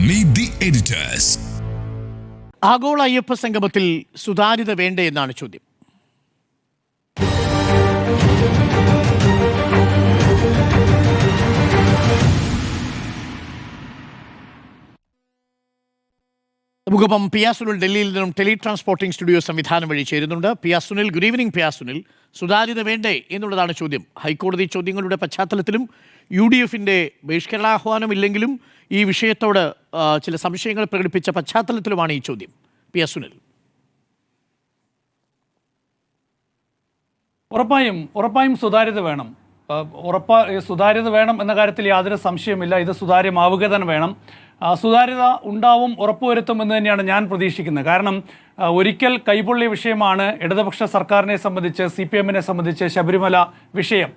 Meet the editors. ആഗോള അയ്യപ്പ സംഗമത്തിൽ സുതാര്യത വേണ്ടേ എന്നാണ് ചോദ്യം. നമുക്കൊപ്പം പിയാ സുനിൽ ഡൽഹിയിൽ നിന്നും ടെലി ട്രാൻസ്പോർട്ടിംഗ് സ്റ്റുഡിയോ സംവിധാനം വഴി ചേരുന്നുണ്ട്. Piya Sunil, good evening. പിയാ സുനിൽ, സുതാര്യത വേണ്ടേ എന്നുള്ളതാണ് ചോദ്യം. ഹൈക്കോടതി ചോദ്യങ്ങളുടെ പശ്ചാത്തലത്തിലും UDFിൻ്റെ ബഹിഷ്കരണാഹ്വാനമില്ലെങ്കിലും ഈ വിഷയത്തോട് ചില സംശയങ്ങൾ പ്രകടിപ്പിച്ച പശ്ചാത്തലത്തിലുമാണ് ഈ ചോദ്യം. പിയാ സുനിൽ. ഉറപ്പായും സുതാര്യത വേണം. സുതാര്യത വേണം എന്ന കാര്യത്തിൽ യാതൊരു സംശയമില്ല. ഇത് സുതാര്യമാവുക തന്നെ വേണം. സുതാര്യത ഉണ്ടാവും, ഉറപ്പുവരുത്തും എന്ന് തന്നെയാണ് ഞാൻ പ്രതീക്ഷിക്കുന്നത്. കാരണം ഒരിക്കൽ കൈപൊള്ളിയ വിഷയമാണ് ഇടതുപക്ഷ സർക്കാരിനെ സംബന്ധിച്ച്, CPMനെ സംബന്ധിച്ച് ശബരിമല വിഷയം.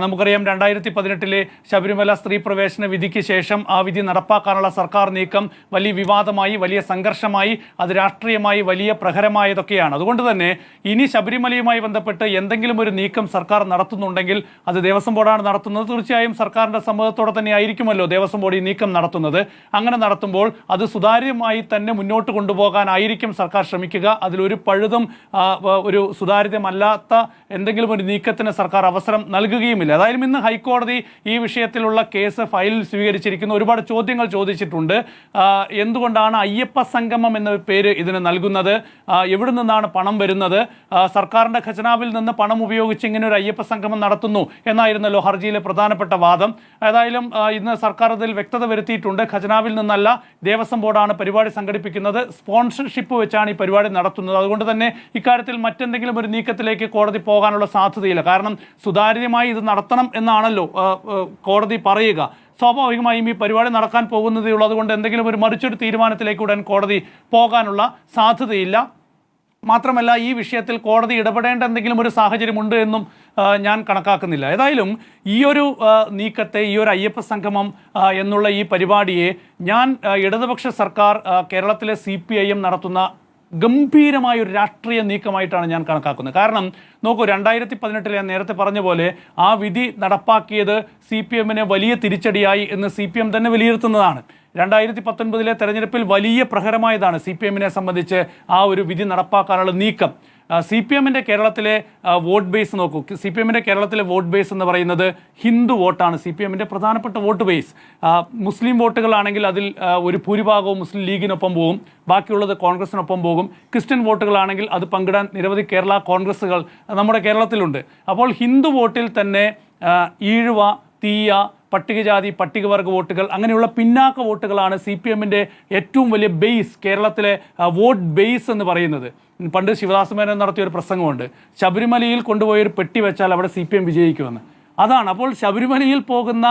നമുക്കറിയാം 2018 ശബരിമല സ്ത്രീ പ്രവേശന വിധിക്ക് ശേഷം ആ വിധി നടപ്പാക്കാനുള്ള സർക്കാർ നീക്കം വലിയ വിവാദമായി, വലിയ സംഘർഷമായി, അത് രാഷ്ട്രീയമായി വലിയ പ്രഹരമായതൊക്കെയാണ്. അതുകൊണ്ട് തന്നെ ഇനി ശബരിമലയുമായി ബന്ധപ്പെട്ട് എന്തെങ്കിലും ഒരു നീക്കം സർക്കാർ നടത്തുന്നുണ്ടെങ്കിൽ അത് ദേവസ്വം ബോർഡാണ് നടത്തുന്നത്. തീർച്ചയായും സർക്കാരിൻ്റെ സമ്മതത്തോടെ തന്നെ ആയിരിക്കുമല്ലോ ദേവസ്വം ബോർഡ് ഈ നീക്കം നടത്തുന്നത്. അങ്ങനെ നടത്തുമ്പോൾ അത് സുതാര്യമായി തന്നെ മുന്നോട്ട് കൊണ്ടുപോകാനായിരിക്കും സർക്കാർ ശ്രമിക്കുക. അതിലൊരു പഴുതും ഒരു സുതാര്യതമല്ലാത്ത എന്തെങ്കിലും ഒരു നീക്കത്തിന് സർക്കാർ അവസരം നൽകുകയും. അതായത് ഇന്ന് ഹൈക്കോടതി ഈ വിഷയത്തിലുള്ള കേസ് ഫയലിൽ സ്വീകരിച്ചിരിക്കുന്ന ഒരുപാട് ചോദ്യങ്ങൾ ചോദിച്ചിട്ടുണ്ട്. എന്തുകൊണ്ടാണ് അയ്യപ്പ സംഗമം എന്ന പേര് ഇതിന് നൽകുന്നത്? എവിടെ നിന്നാണ് പണം വരുന്നത്? സർക്കാരിന്റെ ഖജനാവിൽ നിന്ന് പണം ഉപയോഗിച്ച് ഇങ്ങനെ ഒരു അയ്യപ്പ സംഗമം നടത്തുന്നു എന്നായിരുന്നല്ലോ ഹർജിയിലെ പ്രധാനപ്പെട്ട വാദം. ഏതായാലും ഇന്ന് സർക്കാർ അതിൽ വ്യക്തത വരുത്തിയിട്ടുണ്ട്. ഖജനാവിൽ നിന്നല്ല, ദേവസ്വം ബോർഡാണ് പരിപാടി സംഘടിപ്പിക്കുന്നത്. സ്പോൺസർഷിപ്പ് വെച്ചാണ് ഈ പരിപാടി നടത്തുന്നത്. അതുകൊണ്ട് തന്നെ ഇക്കാര്യത്തിൽ മറ്റെന്തെങ്കിലും ഒരു നീക്കത്തിലേക്ക് കോടതി പോകാനുള്ള സാധ്യതയില്ല. കാരണം സുതാര്യമായി ഇത് നടത്തണം എന്നാണല്ലോ കോടതി പറയുക. സ്വാഭാവികമായും ഈ പരിപാടി നടക്കാൻ പോകുന്നതേ ഉള്ളൂ. അതുകൊണ്ട് എന്തെങ്കിലും ഒരു മറിച്ചൊരു തീരുമാനത്തിലേക്ക് ഉടൻ കോടതി പോകാനുള്ള സാധ്യതയില്ല. മാത്രമല്ല, ഈ വിഷയത്തിൽ കോടതി ഇടപെടേണ്ട എന്തെങ്കിലും ഒരു സാഹചര്യമുണ്ട് എന്നും ഞാൻ കണക്കാക്കുന്നില്ല. ഏതായാലും ഈ ഒരു നീക്കത്തെ, ഈ ഒരു അയ്യപ്പ സംഗമം എന്നുള്ള ഈ പരിപാടിയെ ഞാൻ ഇടതുപക്ഷ സർക്കാർ കേരളത്തിലെ CPIM നടത്തുന്ന ഗംഭീരമായ ഒരു രാഷ്ട്രീയ നീക്കമായിട്ടാണ് ഞാൻ കണക്കാക്കുന്നത്. കാരണം നോക്കൂ, 2018 ഞാൻ നേരത്തെ പറഞ്ഞ പോലെ ആ വിധി നടപ്പാക്കിയത് CPMനെ വലിയ തിരിച്ചടിയായി എന്ന് CPM തന്നെ വിലയിരുത്തുന്നതാണ്. 2019 തെരഞ്ഞെടുപ്പിൽ വലിയ പ്രഹരമായതാണ് CPMനെ സംബന്ധിച്ച് ആ ഒരു വിധി നടപ്പാക്കാനുള്ള നീക്കം. CPMൻ്റെ കേരളത്തിലെ വോട്ട് ബേസ് നോക്കൂ. CPMൻ്റെ കേരളത്തിലെ വോട്ട് ബേസ് എന്ന് പറയുന്നത് ഹിന്ദു വോട്ടാണ്. CPMൻ്റെ പ്രധാനപ്പെട്ട വോട്ട് ബേസ്. മുസ്ലിം വോട്ടുകളാണെങ്കിൽ അതിൽ ഒരു ഭൂരിഭാഗവും മുസ്ലിം ലീഗിനൊപ്പം പോകും, ബാക്കിയുള്ളത് കോൺഗ്രസിനൊപ്പം പോകും. ക്രിസ്ത്യൻ വോട്ടുകളാണെങ്കിൽ അത് പങ്കിടാൻ നിരവധി കേരള കോൺഗ്രസുകൾ നമ്മുടെ കേരളത്തിലുണ്ട്. അപ്പോൾ ഹിന്ദു വോട്ടിൽ തന്നെ ഈഴവ, തീയ, പട്ടികജാതി, പട്ടികവർഗ വോട്ടുകൾ, അങ്ങനെയുള്ള പിന്നാക്ക വോട്ടുകളാണ് CPMൻ്റെ ഏറ്റവും വലിയ ബേസ്, കേരളത്തിലെ വോട്ട് ബേസ് എന്ന് പറയുന്നത്. പണ്ട് ശിവദാസ മേനോൻ നടത്തിയ ഒരു പ്രസംഗമുണ്ട്, ശബരിമലയിൽ കൊണ്ടുപോയൊരു പെട്ടി വെച്ചാൽ അവിടെ CPM വിജയിക്കുമെന്ന്. അതാണ്. അപ്പോൾ ശബരിമലയിൽ പോകുന്ന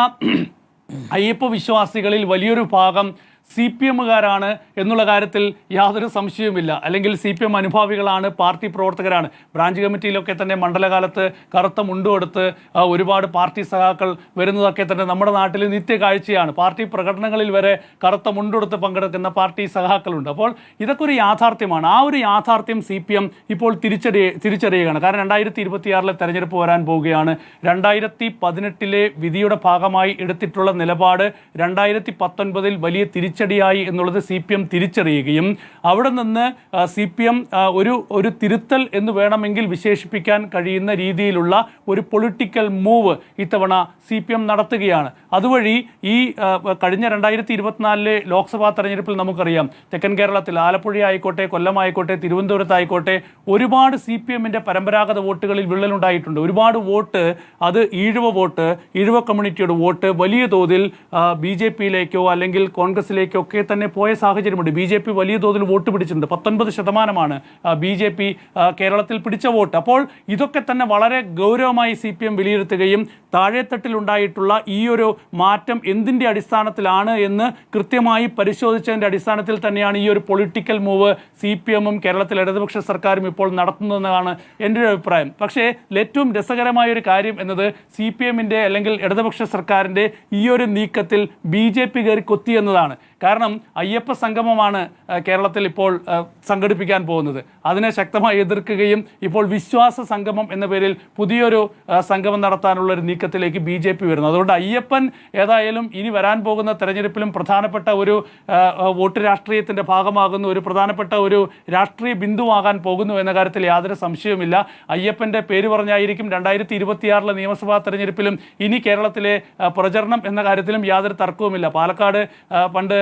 അയ്യപ്പ വിശ്വാസികളിൽ വലിയൊരു ഭാഗം CPMകാരാണ് എന്നുള്ള കാര്യത്തിൽ യാതൊരു സംശയവുമില്ല. അല്ലെങ്കിൽ CPM അനുഭാവികളാണ്, പാർട്ടി പ്രവർത്തകരാണ്. ബ്രാഞ്ച് കമ്മിറ്റിയിലൊക്കെ തന്നെ മണ്ഡലകാലത്ത് കറുത്ത മുണ്ടുകൊടുത്ത് ഒരുപാട് പാർട്ടി സഖാക്കൾ വരുന്നതൊക്കെ തന്നെ നമ്മുടെ നാട്ടിൽ നിത്യകാഴ്ചയാണ്. പാർട്ടി പ്രകടനങ്ങളിൽ വരെ കറുത്ത മുണ്ടുകൊടുത്ത് പങ്കെടുക്കുന്ന പാർട്ടി സഖാക്കളുണ്ട്. അപ്പോൾ ഇതൊക്കെ ഒരു യാഥാർത്ഥ്യമാണ്. ആ ഒരു യാഥാർത്ഥ്യം CPM ഇപ്പോൾ തിരിച്ചറിയുകയാണ്. കാരണം 2026 തെരഞ്ഞെടുപ്പ് വരാൻ പോവുകയാണ്. 2018 വിധിയുടെ ഭാഗമായി എടുത്തിട്ടുള്ള നിലപാട് 2019 വലിയ തിരിച്ചടിയായി എന്നുള്ളത് CPM തിരിച്ചറിയുകയും അവിടെ നിന്ന് CPM ഒരു തിരുത്തൽ എന്ന് വേണമെങ്കിൽ വിശേഷിപ്പിക്കാൻ കഴിയുന്ന രീതിയിലുള്ള ഒരു പൊളിറ്റിക്കൽ മൂവ് ഇത്തവണ CPM നടത്തുകയാണ്. അതുവഴി ഈ കഴിഞ്ഞ 2024 ലോക്സഭാ തെരഞ്ഞെടുപ്പിൽ നമുക്കറിയാം, തെക്കൻ കേരളത്തിൽ ആലപ്പുഴ ആയിക്കോട്ടെ, കൊല്ലം ആയിക്കോട്ടെ, തിരുവനന്തപുരത്തായിക്കോട്ടെ ഒരുപാട് CPMൻ്റെ പരമ്പരാഗത വോട്ടുകളിൽ വിള്ളലുണ്ടായിട്ടുണ്ട്. ഒരുപാട് വോട്ട്, അത് ഈഴവ കമ്മ്യൂണിറ്റിയുടെ വോട്ട് വലിയ തോതിൽ BJPയിലേക്കോ അല്ലെങ്കിൽ കോൺഗ്രസിലേക്കോ ഒക്കെ തന്നെ പോയ സാഹചര്യമുണ്ട്. BJP വലിയ തോതിൽ വോട്ട് പിടിച്ചിട്ടുണ്ട്. 19% BJP കേരളത്തിൽ പിടിച്ച വോട്ട്. അപ്പോൾ ഇതൊക്കെ തന്നെ വളരെ ഗൗരവമായി CPM വിലയിരുത്തുകയും താഴെത്തട്ടിലുണ്ടായിട്ടുള്ള ഈ ഒരു മാറ്റം എന്തിൻ്റെ അടിസ്ഥാനത്തിലാണ് എന്ന് കൃത്യമായി പരിശോധിച്ചതിൻ്റെ അടിസ്ഥാനത്തിൽ തന്നെയാണ് ഈ ഒരു പൊളിറ്റിക്കൽ മൂവ് CPMും കേരളത്തിലെ ഇടതുപക്ഷ സർക്കാരും ഇപ്പോൾ നടത്തുന്നതെന്നാണ് എൻ്റെ ഒരു അഭിപ്രായം. പക്ഷേ ഏറ്റവും രസകരമായ ഒരു കാര്യം എന്നത് CPMൻ്റെ അല്ലെങ്കിൽ ഇടതുപക്ഷ സർക്കാരിൻ്റെ ഈ ഒരു നീക്കത്തിൽ BJP കയറി കൊത്തി എന്നതാണ്. കാരണം അയ്യപ്പ സംഗമമാണ് കേരളത്തിൽ ഇപ്പോൾ സംഘടിപ്പിക്കാൻ പോകുന്നത്. അതിനെ ശക്തമായി എതിർക്കുകയും ഇപ്പോൾ വിശ്വാസ സംഗമം എന്ന പേരിൽ പുതിയൊരു സംഗമം നടത്താനുള്ള ഒരു നീക്കത്തിലേക്ക് BJP വരുന്നു. അതുകൊണ്ട് അയ്യപ്പൻ ഏതായാലും ഇനി വരാൻ പോകുന്ന തെരഞ്ഞെടുപ്പിലും പ്രധാനപ്പെട്ട ഒരു വോട്ട് രാഷ്ട്രീയത്തിൻ്റെ ഭാഗമാകുന്നു, ഒരു പ്രധാനപ്പെട്ട ഒരു രാഷ്ട്രീയ ബിന്ദുവാകാൻ പോകുന്നു എന്ന കാര്യത്തിൽ യാതൊരു സംശയവുമില്ല. അയ്യപ്പൻ്റെ പേര് പറഞ്ഞായിരിക്കും 2026 നിയമസഭാ തെരഞ്ഞെടുപ്പിലും ഇനി കേരളത്തിലെ പ്രചരണം എന്ന കാര്യത്തിലും യാതൊരു തർക്കവുമില്ല. പാലക്കാട് പണ്ട്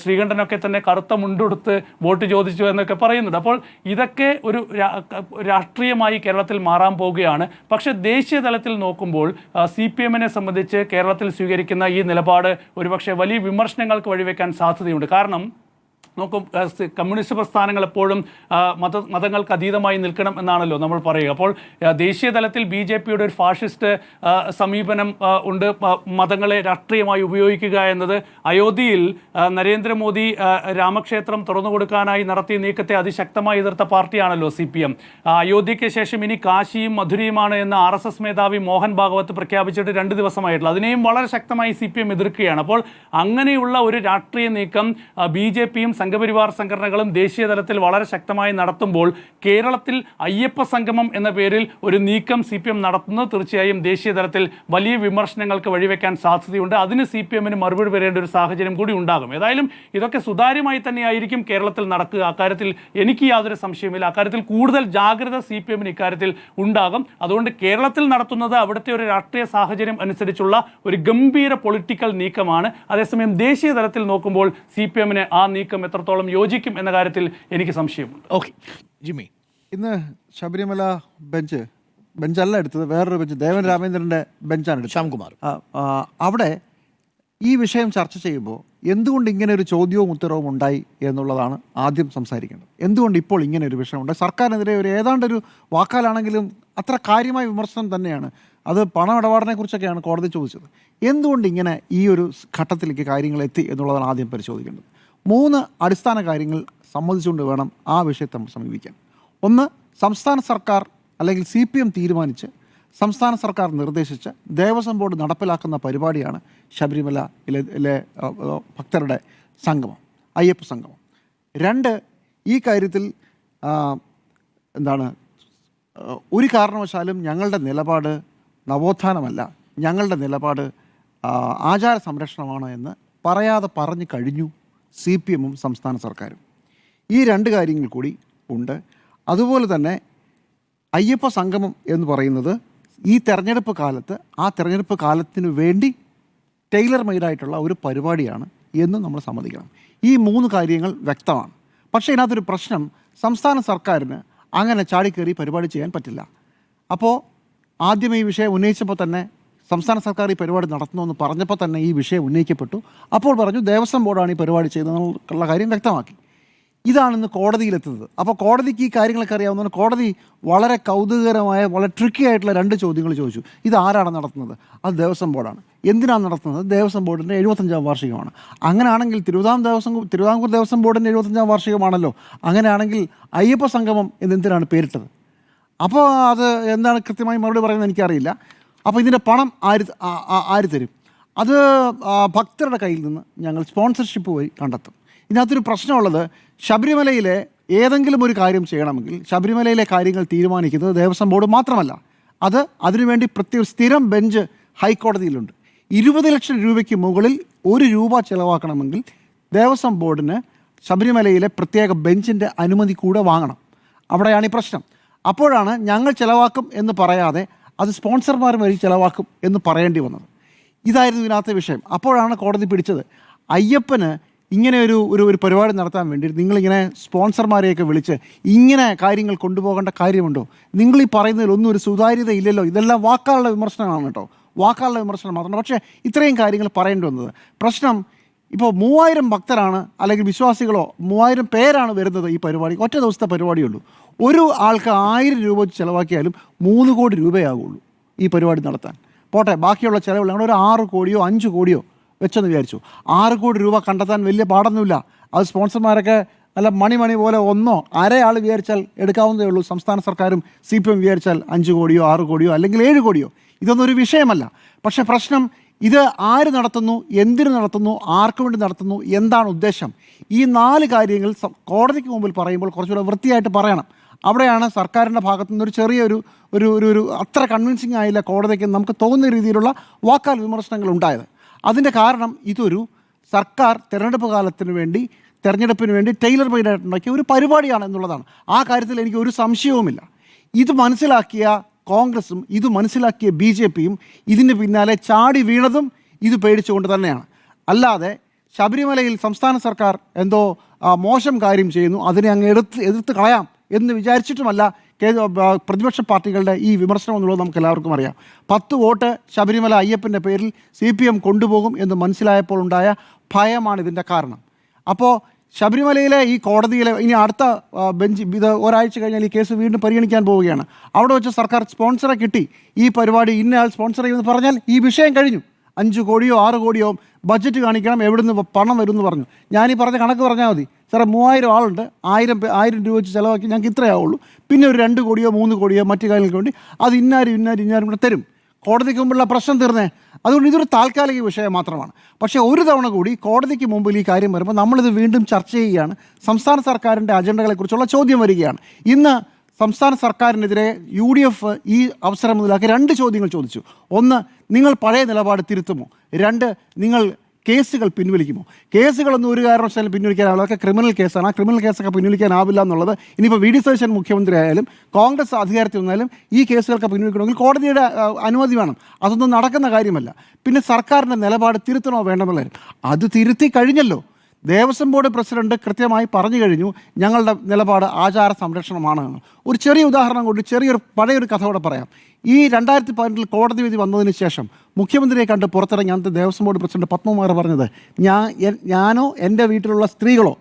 ശ്രീകണ്ഠനൊക്കെ തന്നെ കറുത്ത മുണ്ടുടുത്ത് വോട്ട് ചോദിച്ചു എന്നൊക്കെ പറയുന്നുണ്ട്. അപ്പോൾ ഇതൊക്കെ ഒരു രാഷ്ട്രീയമായി കേരളത്തിൽ മാറാൻ പോവുകയാണ്. പക്ഷേ ദേശീയ തലത്തിൽ നോക്കുമ്പോൾ CPM-നെ സംബന്ധിച്ച് കേരളത്തിൽ സ്വീകരിക്കുന്ന ഈ നിലപാട് ഒരുപക്ഷെ വലിയ വിമർശനങ്ങൾക്ക് വഴിവെക്കാൻ സാധ്യതയുണ്ട്. കാരണം നോക്കും, കമ്മ്യൂണിസ്റ്റ് പ്രസ്ഥാനങ്ങൾ എപ്പോഴും മതങ്ങൾക്ക് അതീതമായി നിൽക്കണം എന്നാണല്ലോ നമ്മൾ പറയുക. അപ്പോൾ ദേശീയ തലത്തിൽ BJP-യുടെ ഒരു ഫാഷിസ്റ്റ് സമീപനം ഉണ്ട്. മതങ്ങളെ രാഷ്ട്രീയമായി ഉപയോഗിക്കുക എന്നത് അയോധ്യയിൽ നരേന്ദ്രമോദി രാമക്ഷേത്രം തുറന്നു കൊടുക്കാനായി നടത്തിയ നീക്കത്തെ അതിശക്തമായി എതിർത്ത പാർട്ടിയാണല്ലോ CPM. അയോധ്യയ്ക്ക് ശേഷം ഇനി കാശിയും മധുരയുമാണ് എന്ന് RSS മേധാവി മോഹൻ ഭാഗവത് പ്രഖ്യാപിച്ചിട്ട് 2 ദിവസമായിട്ടുള്ളൂ. അതിനെയും വളരെ ശക്തമായി CPM എതിർക്കുകയാണ്. അപ്പോൾ അങ്ങനെയുള്ള ഒരു രാഷ്ട്രീയ നീക്കം BJP-യും സംഘപരിവാർ സംഘടനകളും ദേശീയ തലത്തിൽ വളരെ ശക്തമായി നടത്തുമ്പോൾ കേരളത്തിൽ അയ്യപ്പ സംഗമം എന്ന പേരിൽ ഒരു നീക്കം CPM നടത്തുന്നത് തീർച്ചയായും ദേശീയ തലത്തിൽ വലിയ വിമർശനങ്ങൾക്ക് വഴിവെക്കാൻ സാധ്യതയുണ്ട്. അതിന് CPM-ന് മറുപടി വരേണ്ട ഒരു സാഹചര്യം കൂടി ഉണ്ടാകും. ഏതായാലും ഇതൊക്കെ സുതാര്യമായി തന്നെയായിരിക്കും കേരളത്തിൽ നടക്കുക. അക്കാര്യത്തിൽ എനിക്ക് യാതൊരു സംശയമില്ല. അക്കാര്യത്തിൽ കൂടുതൽ ജാഗ്രത CPM-ന് ഇക്കാര്യത്തിൽ ഉണ്ടാകും. അതുകൊണ്ട് കേരളത്തിൽ നടത്തുന്നത് അവിടുത്തെ ഒരു രാഷ്ട്രീയ സാഹചര്യം അനുസരിച്ചുള്ള ഒരു ഗംഭീര പൊളിറ്റിക്കൽ നീക്കമാണ്. അതേസമയം ദേശീയ തലത്തിൽ നോക്കുമ്പോൾ CPM-ന് ആ നീക്കം എത്രത്തോളം യോജിക്കും എന്ന കാര്യത്തിൽ എനിക്ക് സംശയമുണ്ട്. ഓക്കെ, ജിമ്മി, ഇന്ന് ശബരിമല ബെഞ്ചല്ല എടുത്തത്, വേറൊരു ബെഞ്ച്, ദേവൻ രാമേന്ദ്രൻ്റെ ബെഞ്ചാണ് എടുത്തത്. ശ്യാംകുമാർ, അവിടെ ഈ വിഷയം ചർച്ച ചെയ്യുമ്പോൾ എന്തുകൊണ്ട് ഇങ്ങനെ ഒരു ചോദ്യവും ഉത്തരവും ഉണ്ടായി എന്നുള്ളതാണ് ആദ്യം സംസാരിക്കേണ്ടത്. എന്തുകൊണ്ട് ഇപ്പോൾ ഇങ്ങനെ ഒരു വിഷയം ഉണ്ടായി? സർക്കാരിനെതിരെ ഒരു ഏതാണ്ടൊരു വാക്കാലാണെങ്കിലും അത്ര കാര്യമായ വിമർശനം തന്നെയാണ്. അത് പണമിടപാടിനെ കുറിച്ചൊക്കെയാണ് കോടതി ചോദിച്ചത്. എന്തുകൊണ്ട് ഇങ്ങനെ ഈ ഒരു ഘട്ടത്തിലേക്ക് കാര്യങ്ങൾ എത്തി എന്നുള്ളതാണ് ആദ്യം പരിശോധിക്കേണ്ടത്. 3 അടിസ്ഥാന കാര്യങ്ങൾ സമ്മതിച്ചുകൊണ്ട് വേണം ആ വിഷയത്തെ സമീപിക്കാൻ. ഒന്ന്, സംസ്ഥാന സർക്കാർ അല്ലെങ്കിൽ CPM തീരുമാനിച്ച് സംസ്ഥാന സർക്കാർ നിർദ്ദേശിച്ച് ദേവസ്വം ബോർഡ് നടപ്പിലാക്കുന്ന പരിപാടിയാണ് ശബരിമലയിലെ ഭക്തരുടെ സംഗമം, അയ്യപ്പ സംഗമം. 2, ഈ കാര്യത്തിൽ ഒരു കാരണവശാലും ഞങ്ങളുടെ നിലപാട് നവോത്ഥാനമല്ല, ഞങ്ങളുടെ നിലപാട് ആചാര സംരക്ഷണമാണ് എന്ന് പറയാതെ പറഞ്ഞു കഴിഞ്ഞു CPM-ഉം സംസ്ഥാന സർക്കാരും. ഈ 2 കാര്യങ്ങൾ കൂടി ഉണ്ട്. അതുപോലെ തന്നെ അയ്യപ്പ സംഗമം എന്ന് പറയുന്നത് ഈ തെരഞ്ഞെടുപ്പ് കാലത്ത് ആ തെരഞ്ഞെടുപ്പ് കാലത്തിന് വേണ്ടി ടൈലർ മെയ്ഡായിട്ടുള്ള ഒരു പരിപാടിയാണ് എന്നും നമ്മൾ സമ്മതിക്കണം. ഈ 3 കാര്യങ്ങൾ വ്യക്തമാണ്. പക്ഷേ ഇതിനകത്തൊരു പ്രശ്നം, സംസ്ഥാന സർക്കാരിന് അങ്ങനെ ചാടിക്കയറി പരിപാടി ചെയ്യാൻ പറ്റില്ല. അപ്പോൾ ആദ്യം ഈ വിഷയം ഉന്നയിച്ചപ്പോൾ തന്നെ സംസ്ഥാന സർക്കാർ ഈ പരിപാടി നടത്തണമെന്ന് പറഞ്ഞപ്പോൾ തന്നെ ഈ വിഷയം ഉന്നയിക്കപ്പെട്ടു. അപ്പോൾ പറഞ്ഞു ദേവസ്വം ബോർഡാണ് ഈ പരിപാടി ചെയ്തതെന്നുള്ള കാര്യം വ്യക്തമാക്കി. ഇതാണിന്ന് കോടതിയിലെത്തുന്നത്. അപ്പോൾ കോടതിക്ക് ഈ കാര്യങ്ങളൊക്കെ അറിയാവുന്നതാണ്. കോടതി വളരെ കൗതുകകരമായ, വളരെ ട്രിക്കി ആയിട്ടുള്ള 2 ചോദ്യങ്ങൾ ചോദിച്ചു. ഇത് ആരാണ് നടത്തുന്നത്? അത് ദേവസ്വം ബോർഡാണ്. എന്തിനാണ് നടത്തുന്നത്? ദേവസ്വം ബോർഡിൻ്റെ 75-ാം വാർഷികമാണ്. അങ്ങനെയാണെങ്കിൽ തിരുവിതാംകൂർ ദേവസ്വം ബോർഡിൻ്റെ 75-ാം വാർഷികമാണല്ലോ. അങ്ങനെയാണെങ്കിൽ അയ്യപ്പ സംഗമം എന്തിനാണ് പേരിട്ടത്? അപ്പോൾ അത് എന്താണ് കൃത്യമായി മറുപടി പറയുന്നത് എനിക്കറിയില്ല. അപ്പോൾ ഇതിൻ്റെ പണം ആര് തരും? അത് ഭക്തരുടെ കയ്യിൽ നിന്ന് ഞങ്ങൾ സ്പോൺസർഷിപ്പ് വഴി കണ്ടെത്തും. ഇതിനകത്തൊരു പ്രശ്നമുള്ളത്, ശബരിമലയിലെ ഏതെങ്കിലും ഒരു കാര്യം ചെയ്യണമെങ്കിൽ ശബരിമലയിലെ കാര്യങ്ങൾ തീരുമാനിക്കുന്നത് ദേവസ്വം ബോർഡ് മാത്രമല്ല. അതിനുവേണ്ടി പ്രത്യേക സ്ഥിരം ബെഞ്ച് ഹൈക്കോടതിയിലുണ്ട്. 20 ലക്ഷം രൂപയ്ക്ക് മുകളിൽ 1 രൂപ ചിലവാക്കണമെങ്കിൽ ദേവസ്വം ബോർഡിന് ശബരിമലയിലെ പ്രത്യേക ബെഞ്ചിൻ്റെ അനുമതി കൂടെ വാങ്ങണം. അവിടെയാണ് ഈ പ്രശ്നം. അപ്പോഴാണ് ഞങ്ങൾ ചിലവാക്കും എന്ന് പറയാതെ അത് സ്പോൺസർമാർ വഴി ചിലവാക്കും എന്ന് പറയേണ്ടി വന്നത്. ഇതായിരുന്നു ഇതിനകത്തെ വിഷയം. അപ്പോഴാണ് കോടതി പിടിച്ചത്, അയ്യപ്പന് ഇങ്ങനെ ഒരു പരിപാടി നടത്താൻ വേണ്ടി നിങ്ങളിങ്ങനെ സ്പോൺസർമാരെയൊക്കെ വിളിച്ച് ഇങ്ങനെ കാര്യങ്ങൾ കൊണ്ടുപോകേണ്ട കാര്യമുണ്ടോ? നിങ്ങൾ ഈ പറയുന്നതിലൊന്നും ഒരു സുതാര്യത ഇല്ലല്ലോ. ഇതെല്ലാം വാക്കാലുള്ള വിമർശനമാണ് കേട്ടോ, വാക്കാലുള്ള വിമർശനം മാത്രമാണ്. പക്ഷേ ഇത്രയും കാര്യങ്ങൾ പറയേണ്ടി വന്നത് പ്രശ്നം, ഇപ്പോൾ 3000 ഭക്തരാണ് അല്ലെങ്കിൽ വിശ്വാസികളോ 3000 പേരാണ് വരുന്നത് ഈ പരിപാടി. ഒറ്റ ദിവസത്തെ പരിപാടിയുള്ളൂ. ഒരു ആൾക്ക് 1000 രൂപ വെച്ച് ചിലവാക്കിയാലും 3 കോടി രൂപയാകുള്ളൂ ഈ പരിപാടി നടത്താൻ. പോട്ടെ, ബാക്കിയുള്ള ചിലവുകൾ ഞങ്ങൾ ഒരു 6 കോടിയോ 5 കോടിയോ വെച്ചെന്ന് വിചാരിച്ചു. 6 കോടി രൂപ കണ്ടെത്താൻ വലിയ പാടൊന്നുമില്ല. അത് സ്പോൺസർമാരൊക്കെ നല്ല മണി പോലെ ഒന്നോ അരയാൾ വിചാരിച്ചാൽ എടുക്കാവുന്നതേ ഉള്ളൂ. സംസ്ഥാന സർക്കാരും CPM വിചാരിച്ചാൽ 5 കോടിയോ 6 കോടിയോ അല്ലെങ്കിൽ 7 കോടിയോ ഇതൊന്നും ഒരു വിഷയമല്ല. പക്ഷേ പ്രശ്നം, ഇത് ആര് നടത്തുന്നു, എന്തിനു നടത്തുന്നു, ആർക്കു വേണ്ടി നടത്തുന്നു, എന്താണ് ഉദ്ദേശം, ഈ 4 കാര്യങ്ങൾ കോടതിക്ക് മുമ്പിൽ പറയുമ്പോൾ കുറച്ചുകൂടെ വൃത്തിയായിട്ട് പറയണം. അവിടെയാണ് സർക്കാരിൻ്റെ ഭാഗത്തു നിന്നൊരു ചെറിയൊരു ഒരു അത്ര കൺവിൻസിങ് ആയില്ല കോടതിക്ക് നമുക്ക് തോന്നുന്ന രീതിയിലുള്ള വാക്കാൽ വിമർശനങ്ങൾ ഉണ്ടായത്. അതിൻ്റെ കാരണം ഇതൊരു സർക്കാർ തെരഞ്ഞെടുപ്പിന് വേണ്ടി ടൈലർ മെയ്ഡായിട്ടുണ്ടാക്കിയ ഒരു പരിപാടിയാണ് എന്നുള്ളതാണ്. ആ കാര്യത്തിൽ എനിക്ക് ഒരു സംശയവുമില്ല. ഇത് മനസ്സിലാക്കിയ കോൺഗ്രസും ഇത് മനസ്സിലാക്കിയ BJPയും ഇതിന് പിന്നാലെ ചാടി വീണതും ഇത് പേടിച്ചുകൊണ്ട് തന്നെയാണ്. അല്ലാതെ ശബരിമലയിൽ സംസ്ഥാന സർക്കാർ എന്തോ മോശം കാര്യം ചെയ്യുന്നു, അതിനെ അങ്ങ് എതിർത്ത് കളയാം എന്ന് വിചാരിച്ചിട്ടുമല്ല പ്രതിപക്ഷ പാർട്ടികളുടെ ഈ വിമർശനം എന്നുള്ളത് നമുക്ക് എല്ലാവർക്കും അറിയാം. 10 വോട്ട് ശബരിമല അയ്യപ്പൻ്റെ പേരിൽ CPM കൊണ്ടുപോകും എന്ന് മനസ്സിലായപ്പോൾ ഉണ്ടായ ഭയമാണ് ഇതിൻ്റെ കാരണം. അപ്പോൾ ശബരിമലയിലെ ഈ കോടതിയിലെ ഇനി അടുത്ത ബെഞ്ച് ഇത് ഒരാഴ്ച കഴിഞ്ഞാൽ ഈ കേസ് വീണ്ടും പരിഗണിക്കാൻ പോവുകയാണ്. അവിടെ വെച്ച് സർക്കാർ സ്പോൺസറെ കിട്ടി, ഈ പരിപാടി ഇന്നയാൾ സ്പോൺസർ ചെയ്യുമെന്ന് പറഞ്ഞാൽ ഈ വിഷയം കഴിഞ്ഞു. 5 കോടിയോ 6 കോടിയോ ബഡ്ജറ്റ് കാണിക്കണം, എവിടുന്ന് പണം വരുമെന്ന് പറഞ്ഞു. ഞാനീ പറഞ്ഞ കണക്ക് പറഞ്ഞാൽ മതി സാറേ, 3000 ആളുണ്ട്, 1000 രൂപ വെച്ച് ചിലവാക്കി ഞങ്ങൾക്ക് ഇത്രയാവുള്ളൂ, പിന്നെ ഒരു 2 കോടിയോ 3 കോടിയോ മറ്റു കാര്യങ്ങൾക്ക് വേണ്ടി അത് ഇന്നാരും കൂടെ തരും. കോടതിക്ക് മുമ്പുള്ള പ്രശ്നം തീർന്നേ. അതുകൊണ്ട് ഇതൊരു താൽക്കാലിക വിഷയം മാത്രമാണ്. പക്ഷേ ഒരു തവണ കൂടി കോടതിക്ക് മുമ്പിൽ ഈ കാര്യം വരുമ്പോൾ നമ്മളിത് വീണ്ടും ചർച്ച ചെയ്യുകയാണ്. സംസ്ഥാന സർക്കാരിൻ്റെ അജണ്ടകളെക്കുറിച്ചുള്ള ചോദ്യം വരികയാണ്. ഇന്ന് സംസ്ഥാന സർക്കാരിനെതിരെ UDF ഈ അവസരം മുതലാക്കി 2 ചോദ്യങ്ങൾ ചോദിച്ചു. ഒന്ന്, നിങ്ങൾ പഴയ നിലപാട് തിരുത്തുമോ? 2, നിങ്ങൾ കേസുകൾ പിൻവലിക്കുമോ? കേസുകളൊന്നും ഒരു കാരണവശാലും പിൻവലിക്കാനാവില്ല, അതൊക്കെ ക്രിമിനൽ കേസാണ്. ആ ക്രിമിനൽ കേസൊക്കെ പിൻവലിക്കാനാവില്ല എന്നുള്ളത് ഇനിയിപ്പോൾ VD സതീശൻ മുഖ്യമന്ത്രി ആയാലും കോൺഗ്രസ് അധികാരത്തിൽ വന്നാലും ഈ കേസുകൾക്ക് പിൻവലിക്കണമെങ്കിൽ കോടതിയുടെ അനുമതി വേണം. അതൊന്നും നടക്കുന്ന കാര്യമല്ല. പിന്നെ സർക്കാരിൻ്റെ നിലപാട് തിരുത്തണോ വേണ്ടെന്നുള്ളത് അത് തിരുത്തി കഴിഞ്ഞല്ലോ. ദേവസ്വം ബോർഡ് പ്രസിഡന്റ് കൃത്യമായി പറഞ്ഞു കഴിഞ്ഞു ഞങ്ങളുടെ നിലപാട് ആചാര സംരക്ഷണമാണ്. ഒരു ചെറിയ ഉദാഹരണം കൊണ്ട് പഴയൊരു കഥ കൂടെ പറയാം. ഈ 2018 കോടതി വിധി വന്നതിന് ശേഷം മുഖ്യമന്ത്രിയെ കണ്ട് പുറത്തിറങ്ങി അന്നത്തെ ദേവസ്വം ബോർഡ് പ്രസിഡന്റ് പത്മകുമാർ പറഞ്ഞത് ഞാനോ എൻ്റെ വീട്ടിലുള്ള സ്ത്രീകളോ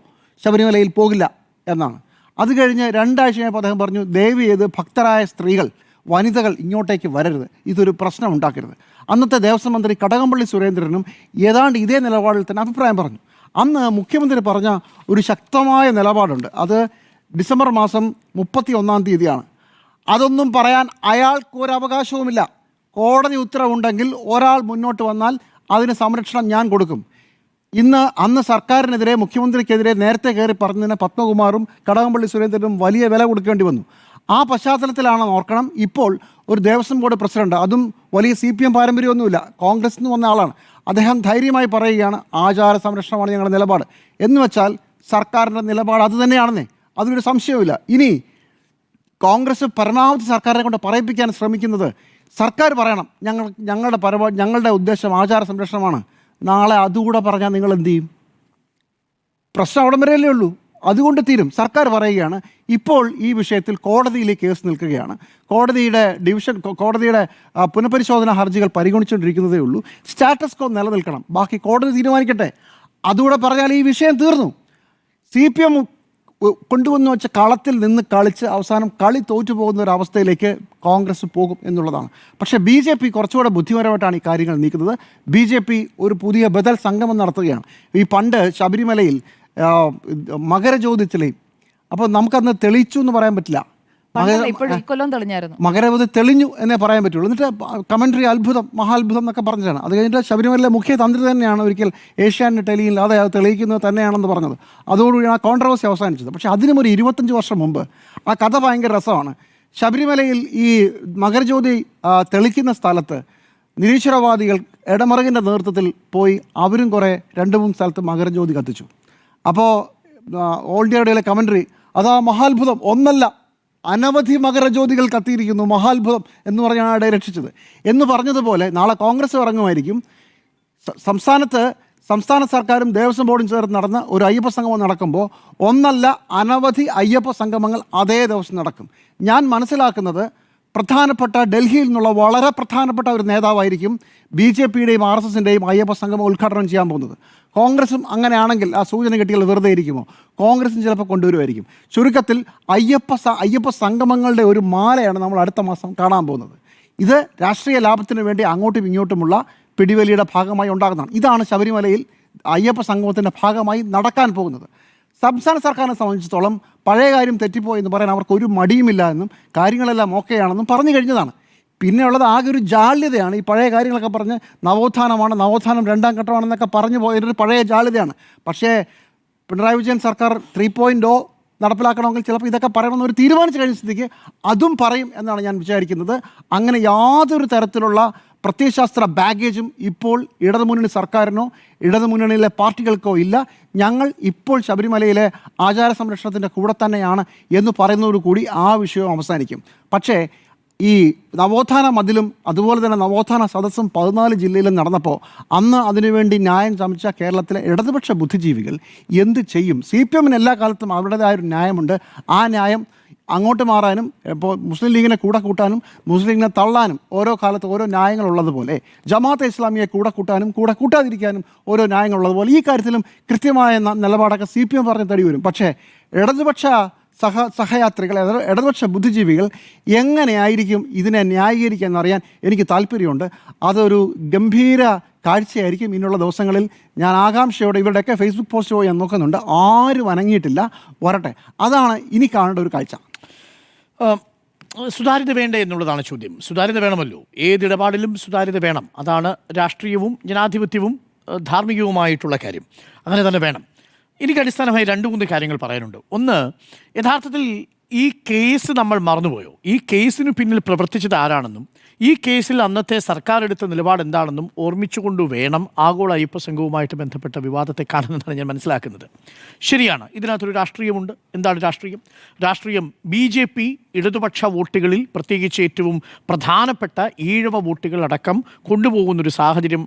ശബരിമലയിൽ പോകില്ല എന്നാണ്. അത് കഴിഞ്ഞ് 2 ആഴ്ച കഴിഞ്ഞപ്പോൾ അദ്ദേഹം പറഞ്ഞു, ദയവ് ചെയ്ത് ഭക്തരായ സ്ത്രീകൾ, വനിതകൾ ഇങ്ങോട്ടേക്ക് വരരുത്, ഇതൊരു പ്രശ്നം ഉണ്ടാക്കരുത്. അന്നത്തെ ദേവസ്വം മന്ത്രി കടകംപള്ളി സുരേന്ദ്രനും ഏതാണ്ട് ഇതേ നിലപാടിൽ തന്നെ അഭിപ്രായം പറഞ്ഞു. അന്ന് മുഖ്യമന്ത്രി പറഞ്ഞ ഒരു ശക്തമായ നിലപാടുണ്ട്. അത് ഡിസംബർ മാസം 31-ാം തീയതിയാണ്. അതൊന്നും പറയാൻ അയാൾക്കൊരവകാശവുമില്ല. കോടതി ഉത്തരവുണ്ടെങ്കിൽ ഒരാൾ മുന്നോട്ട് വന്നാൽ അതിന് സംരക്ഷണം ഞാൻ കൊടുക്കും. അന്ന് സർക്കാരിനെതിരെ, മുഖ്യമന്ത്രിക്കെതിരെ നേരത്തെ കയറി പറഞ്ഞതിന് പത്മകുമാറും കടകംപള്ളി സുരേന്ദ്രനും വലിയ വില കൊടുക്കേണ്ടി വന്നു. ആ പശ്ചാത്തലത്തിലാണെന്ന് ഓർക്കണം ഇപ്പോൾ ഒരു ദേവസ്വം ബോർഡ് പ്രസിഡന്റ്, അതും വലിയ CPM പാരമ്പര്യമൊന്നുമില്ല, കോൺഗ്രസിൽ നിന്ന് വന്ന ആളാണ്, അദ്ദേഹം ധൈര്യമായി പറയുകയാണ് ആചാര സംരക്ഷണമാണ് ഞങ്ങളുടെ നിലപാട്. എന്ന് വെച്ചാൽ സർക്കാരിൻ്റെ നിലപാട് അത് തന്നെയാണെന്നേ, അതിനൊരു സംശയവുമില്ല. ഇനി കോൺഗ്രസ് പരമാവധി സർക്കാരിനെ കൊണ്ട് പറയിപ്പിക്കാൻ ശ്രമിക്കുന്നത്, സർക്കാർ പറയണം ഞങ്ങളുടെ ഉദ്ദേശം ആചാര സംരക്ഷണമാണ്. നാളെ അതുകൂടെ പറഞ്ഞാൽ നിങ്ങൾ എന്ത് ചെയ്യും? പ്രശ്നം അവിടം വരെയല്ലേ ഉള്ളൂ, അതുകൊണ്ട് തീരും. സർക്കാർ പറയുകയാണ് ഇപ്പോൾ ഈ വിഷയത്തിൽ കോടതിയിലെ കേസ് നിൽക്കുകയാണ്, കോടതിയുടെ പുനഃപരിശോധനാ ഹർജികൾ പരിഗണിച്ചുകൊണ്ടിരിക്കുന്നതേ ഉള്ളൂ, സ്റ്റാറ്റസ് കോ നിലനിൽക്കണം, ബാക്കി കോടതി തീരുമാനിക്കട്ടെ. അതുകൂടെ പറഞ്ഞാൽ ഈ വിഷയം തീർന്നു. CPM കൊണ്ടുവന്ന് വെച്ച കളത്തിൽ നിന്ന് കളിച്ച് അവസാനം കളി തോറ്റു പോകുന്ന ഒരു അവസ്ഥയിലേക്ക് കോൺഗ്രസ് പോകും എന്നുള്ളതാണ്. പക്ഷേ BJP കുറച്ചുകൂടെ ബുദ്ധിപരമായിട്ടാണ് ഈ കാര്യങ്ങൾ നീക്കുന്നത്. BJP ഒരു പുതിയ ബദൽ സംഗമം നടത്തുകയാണ്. ഈ പണ്ട് ശബരിമലയിൽ മകരജ്യോതി തെളിയും, അപ്പോൾ നമുക്കന്ന് തെളിയിച്ചു എന്ന് പറയാൻ പറ്റില്ല, മകരജ്യോതി തെളിഞ്ഞു എന്നേ പറയാൻ പറ്റുള്ളൂ. എന്നിട്ട് കമൻട്രി മഹാത്ഭുതം എന്നൊക്കെ പറഞ്ഞിട്ടാണ്. അത് കഴിഞ്ഞിട്ട് ശബരിമലയിലെ മുഖ്യ തന്ത്രി തന്നെയാണ് ഒരിക്കൽ ഏഷ്യാനെറ്റ് ടെലിയിൽ അത് തെളിയിക്കുന്നത് തന്നെയാണെന്ന് പറഞ്ഞത്. അതോടുകൂടിയാണ് ആ കോൺട്രവേഴ്സി അവസാനിച്ചത്. പക്ഷേ അതിനും ഒരു 25 വർഷം മുമ്പ് ആ കഥ ഭയങ്കര രസമാണ്. ശബരിമലയിൽ ഈ മകരജ്യോതി തെളിക്കുന്ന സ്ഥലത്ത് നിരീശ്വരവാദികൾ ഇടമറുകിൻ്റെ നേതൃത്വത്തിൽ പോയി അവരും കുറേ 2-3 സ്ഥലത്ത് മകരജ്യോതി കത്തിച്ചു. അപ്പോൾ ഓൾ ഇന്ത്യയുടെ കമൻട്രി അതാ മഹാത്ഭുതം, ഒന്നല്ല അനവധി മകരജ്യോതികൾ കത്തിയിരിക്കുന്നു, മഹാത്ഭുതം എന്ന് പറഞ്ഞാണ് അവിടെ രക്ഷിച്ചത് എന്ന് പറഞ്ഞതുപോലെ നാളെ കോൺഗ്രസ് ഇറങ്ങുമായിരിക്കും. സംസ്ഥാന സർക്കാരും ദേവസ്വം ബോർഡും ചേർന്ന് നടന്ന ഒരു അയ്യപ്പ സംഗമം നടക്കുമ്പോൾ ഒന്നല്ല അനവധി അയ്യപ്പ സംഗമങ്ങൾ അതേ ദിവസം നടക്കും. ഞാൻ മനസ്സിലാക്കുന്നത് പ്രധാനപ്പെട്ട ഡൽഹിയിൽ നിന്നുള്ള വളരെ പ്രധാനപ്പെട്ട ഒരു നേതാവായിരിക്കും BJPയുടെയും RSSൻ്റെയും അയ്യപ്പ സംഗമം ഉദ്ഘാടനം ചെയ്യാൻ പോകുന്നത്. കോൺഗ്രസും അങ്ങനെയാണെങ്കിൽ ആ സൂചന കിട്ടിയാൽ വെറുതെ ഇരിക്കുമോ? കോൺഗ്രസും ചിലപ്പോൾ കൊണ്ടുവരുമായിരിക്കും. ചുരുക്കത്തിൽ അയ്യപ്പ സംഗമങ്ങളുടെ ഒരു മാലയാണ് നമ്മൾ അടുത്ത മാസം കാണാൻ പോകുന്നത്. ഇത് രാഷ്ട്രീയ ലാഭത്തിന് വേണ്ടി അങ്ങോട്ടും ഇങ്ങോട്ടുമുള്ള പിടിവലിയുടെ ഭാഗമായി ഉണ്ടാകുന്നതാണ്. ഇതാണ് ശബരിമലയിൽ അയ്യപ്പ സംഗമത്തിൻ്റെ ഭാഗമായി നടക്കാൻ പോകുന്നത്. സംസ്ഥാന സർക്കാരിനെ സംബന്ധിച്ചിടത്തോളം പഴയ കാര്യം തെറ്റിപ്പോയി എന്ന് പറയാൻ അവർക്ക് ഒരു മടിയുമില്ല എന്നും കാര്യങ്ങളെല്ലാം ഓക്കെയാണെന്നും പറഞ്ഞു കഴിഞ്ഞതാണ്. പിന്നെയുള്ളത് ആകെ ഒരു ജാള്യതയാണ്. ഈ പഴയ കാര്യങ്ങളൊക്കെ പറഞ്ഞ് നവോത്ഥാനം രണ്ടാം ഘട്ടമാണെന്നൊക്കെ പറഞ്ഞു പോയൊരു പഴയ ജാള്യതയാണ്. പക്ഷേ പിണറായി വിജയൻ സർക്കാർ 3.0 നടപ്പിലാക്കണമെങ്കിൽ ചിലപ്പോൾ ഇതൊക്കെ പറയണമെന്ന് ഒരു തീരുമാനിച്ചു കഴിഞ്ഞ സ്ഥിതിക്ക് അതും പറയും എന്നാണ് ഞാൻ വിചാരിക്കുന്നത്. അങ്ങനെ യാതൊരു തരത്തിലുള്ള പ്രത്യയശാസ്ത്ര ബാഗേജും ഇപ്പോൾ ഇടതുമുന്നണി സർക്കാരിനോ ഇടതുമുന്നണിയിലെ പാർട്ടികൾക്കോ ഇല്ല. ഞങ്ങൾ ഇപ്പോൾ ശബരിമലയിലെ ആചാര സംരക്ഷണത്തിൻ്റെ കൂടെ തന്നെയാണ് എന്ന് പറയുന്നതോടുകൂടി ആ വിഷയം അവസാനിക്കും. പക്ഷേ ഈ നവോത്ഥാന മതിലും അതുപോലെ തന്നെ നവോത്ഥാന സദസ്സും 14 ജില്ലയിലും നടന്നപ്പോൾ അന്ന് അതിനുവേണ്ടി ന്യായം ചമച്ച കേരളത്തിലെ ഇടതുപക്ഷ ബുദ്ധിജീവികൾ എന്ത് ചെയ്യും? CPM എല്ലാ കാലത്തും അവരുടേതായൊരു ന്യായമുണ്ട്. ആ ന്യായം അങ്ങോട്ട് മാറാനും ഇപ്പോൾ മുസ്ലിം ലീഗിനെ കൂടെ കൂട്ടാനും മുസ്ലിം ലീഗിനെ തള്ളാനും ഓരോ കാലത്ത് ഓരോ ന്യായങ്ങളുള്ളതുപോലെ ജമാഅത്തെ ഇസ്ലാമിയെ കൂടെ കൂട്ടാനും കൂടെ കൂട്ടാതിരിക്കാനും ഓരോ ന്യായങ്ങളുള്ളതുപോലെ ഈ കാര്യത്തിലും കൃത്യമായ നിലപാടൊക്കെ CPM പറഞ്ഞ് തടി വരും. പക്ഷേ ഇടതുപക്ഷ സഹയാത്രികൾ ഇടതുപക്ഷ ബുദ്ധിജീവികൾ എങ്ങനെയായിരിക്കും ഇതിനെ ന്യായീകരിക്കുക എന്നറിയാൻ എനിക്ക് താല്പര്യമുണ്ട്. അതൊരു ഗംഭീര കാഴ്ചയായിരിക്കും ഇനിയുള്ള ദിവസങ്ങളിൽ. ഞാൻ ആകാംക്ഷയോടെ ഇവരുടെയൊക്കെ ഫേസ്ബുക്ക് പോസ്റ്റ് പോയി ഞാൻ നോക്കുന്നുണ്ട്. ആരും അനങ്ങിയിട്ടില്ല, വരട്ടെ. അതാണ് ഇനി കാണേണ്ട ഒരു കാഴ്ച. സുതാര്യത വേണ്ടേ എന്നുള്ളതാണ് ചോദ്യം. സുതാര്യത വേണമല്ലോ, ഏതിടപാടിലും സുതാര്യത വേണം. അതാണ് രാഷ്ട്രീയവും ജനാധിപത്യവും ധാർമ്മികവുമായിട്ടുള്ള കാര്യം. അങ്ങനെ തന്നെ വേണം. എനിക്ക് അടിസ്ഥാനമായി 2-3 കാര്യങ്ങൾ പറയാനുണ്ട്. ഒന്ന്, യഥാർത്ഥത്തിൽ ഈ കേസ് നമ്മൾ മറന്നുപോയോ? ഈ കേസിന് പിന്നിൽ പ്രവർത്തിച്ചത് ആരാണെന്നും ഈ കേസിൽ അന്നത്തെ സർക്കാർ എടുത്ത നിലപാട് എന്താണെന്നും ഓർമ്മിച്ചുകൊണ്ട് വേണം ആഗോള അയ്യപ്പ സംഘവുമായിട്ട് ബന്ധപ്പെട്ട വിവാദത്തെ കാണുന്നതാണ് ഞാൻ മനസ്സിലാക്കുന്നത്. ശരിയാണ്, ഇതിനകത്തൊരു രാഷ്ട്രീയമുണ്ട്. എന്താണ് രാഷ്ട്രീയം? രാഷ്ട്രീയം BJP ഇടതുപക്ഷ വോട്ടുകളിൽ, പ്രത്യേകിച്ച് ഏറ്റവും പ്രധാനപ്പെട്ട ഈഴവ വോട്ടുകൾ അടക്കം കൊണ്ടുപോകുന്നൊരു സാഹചര്യം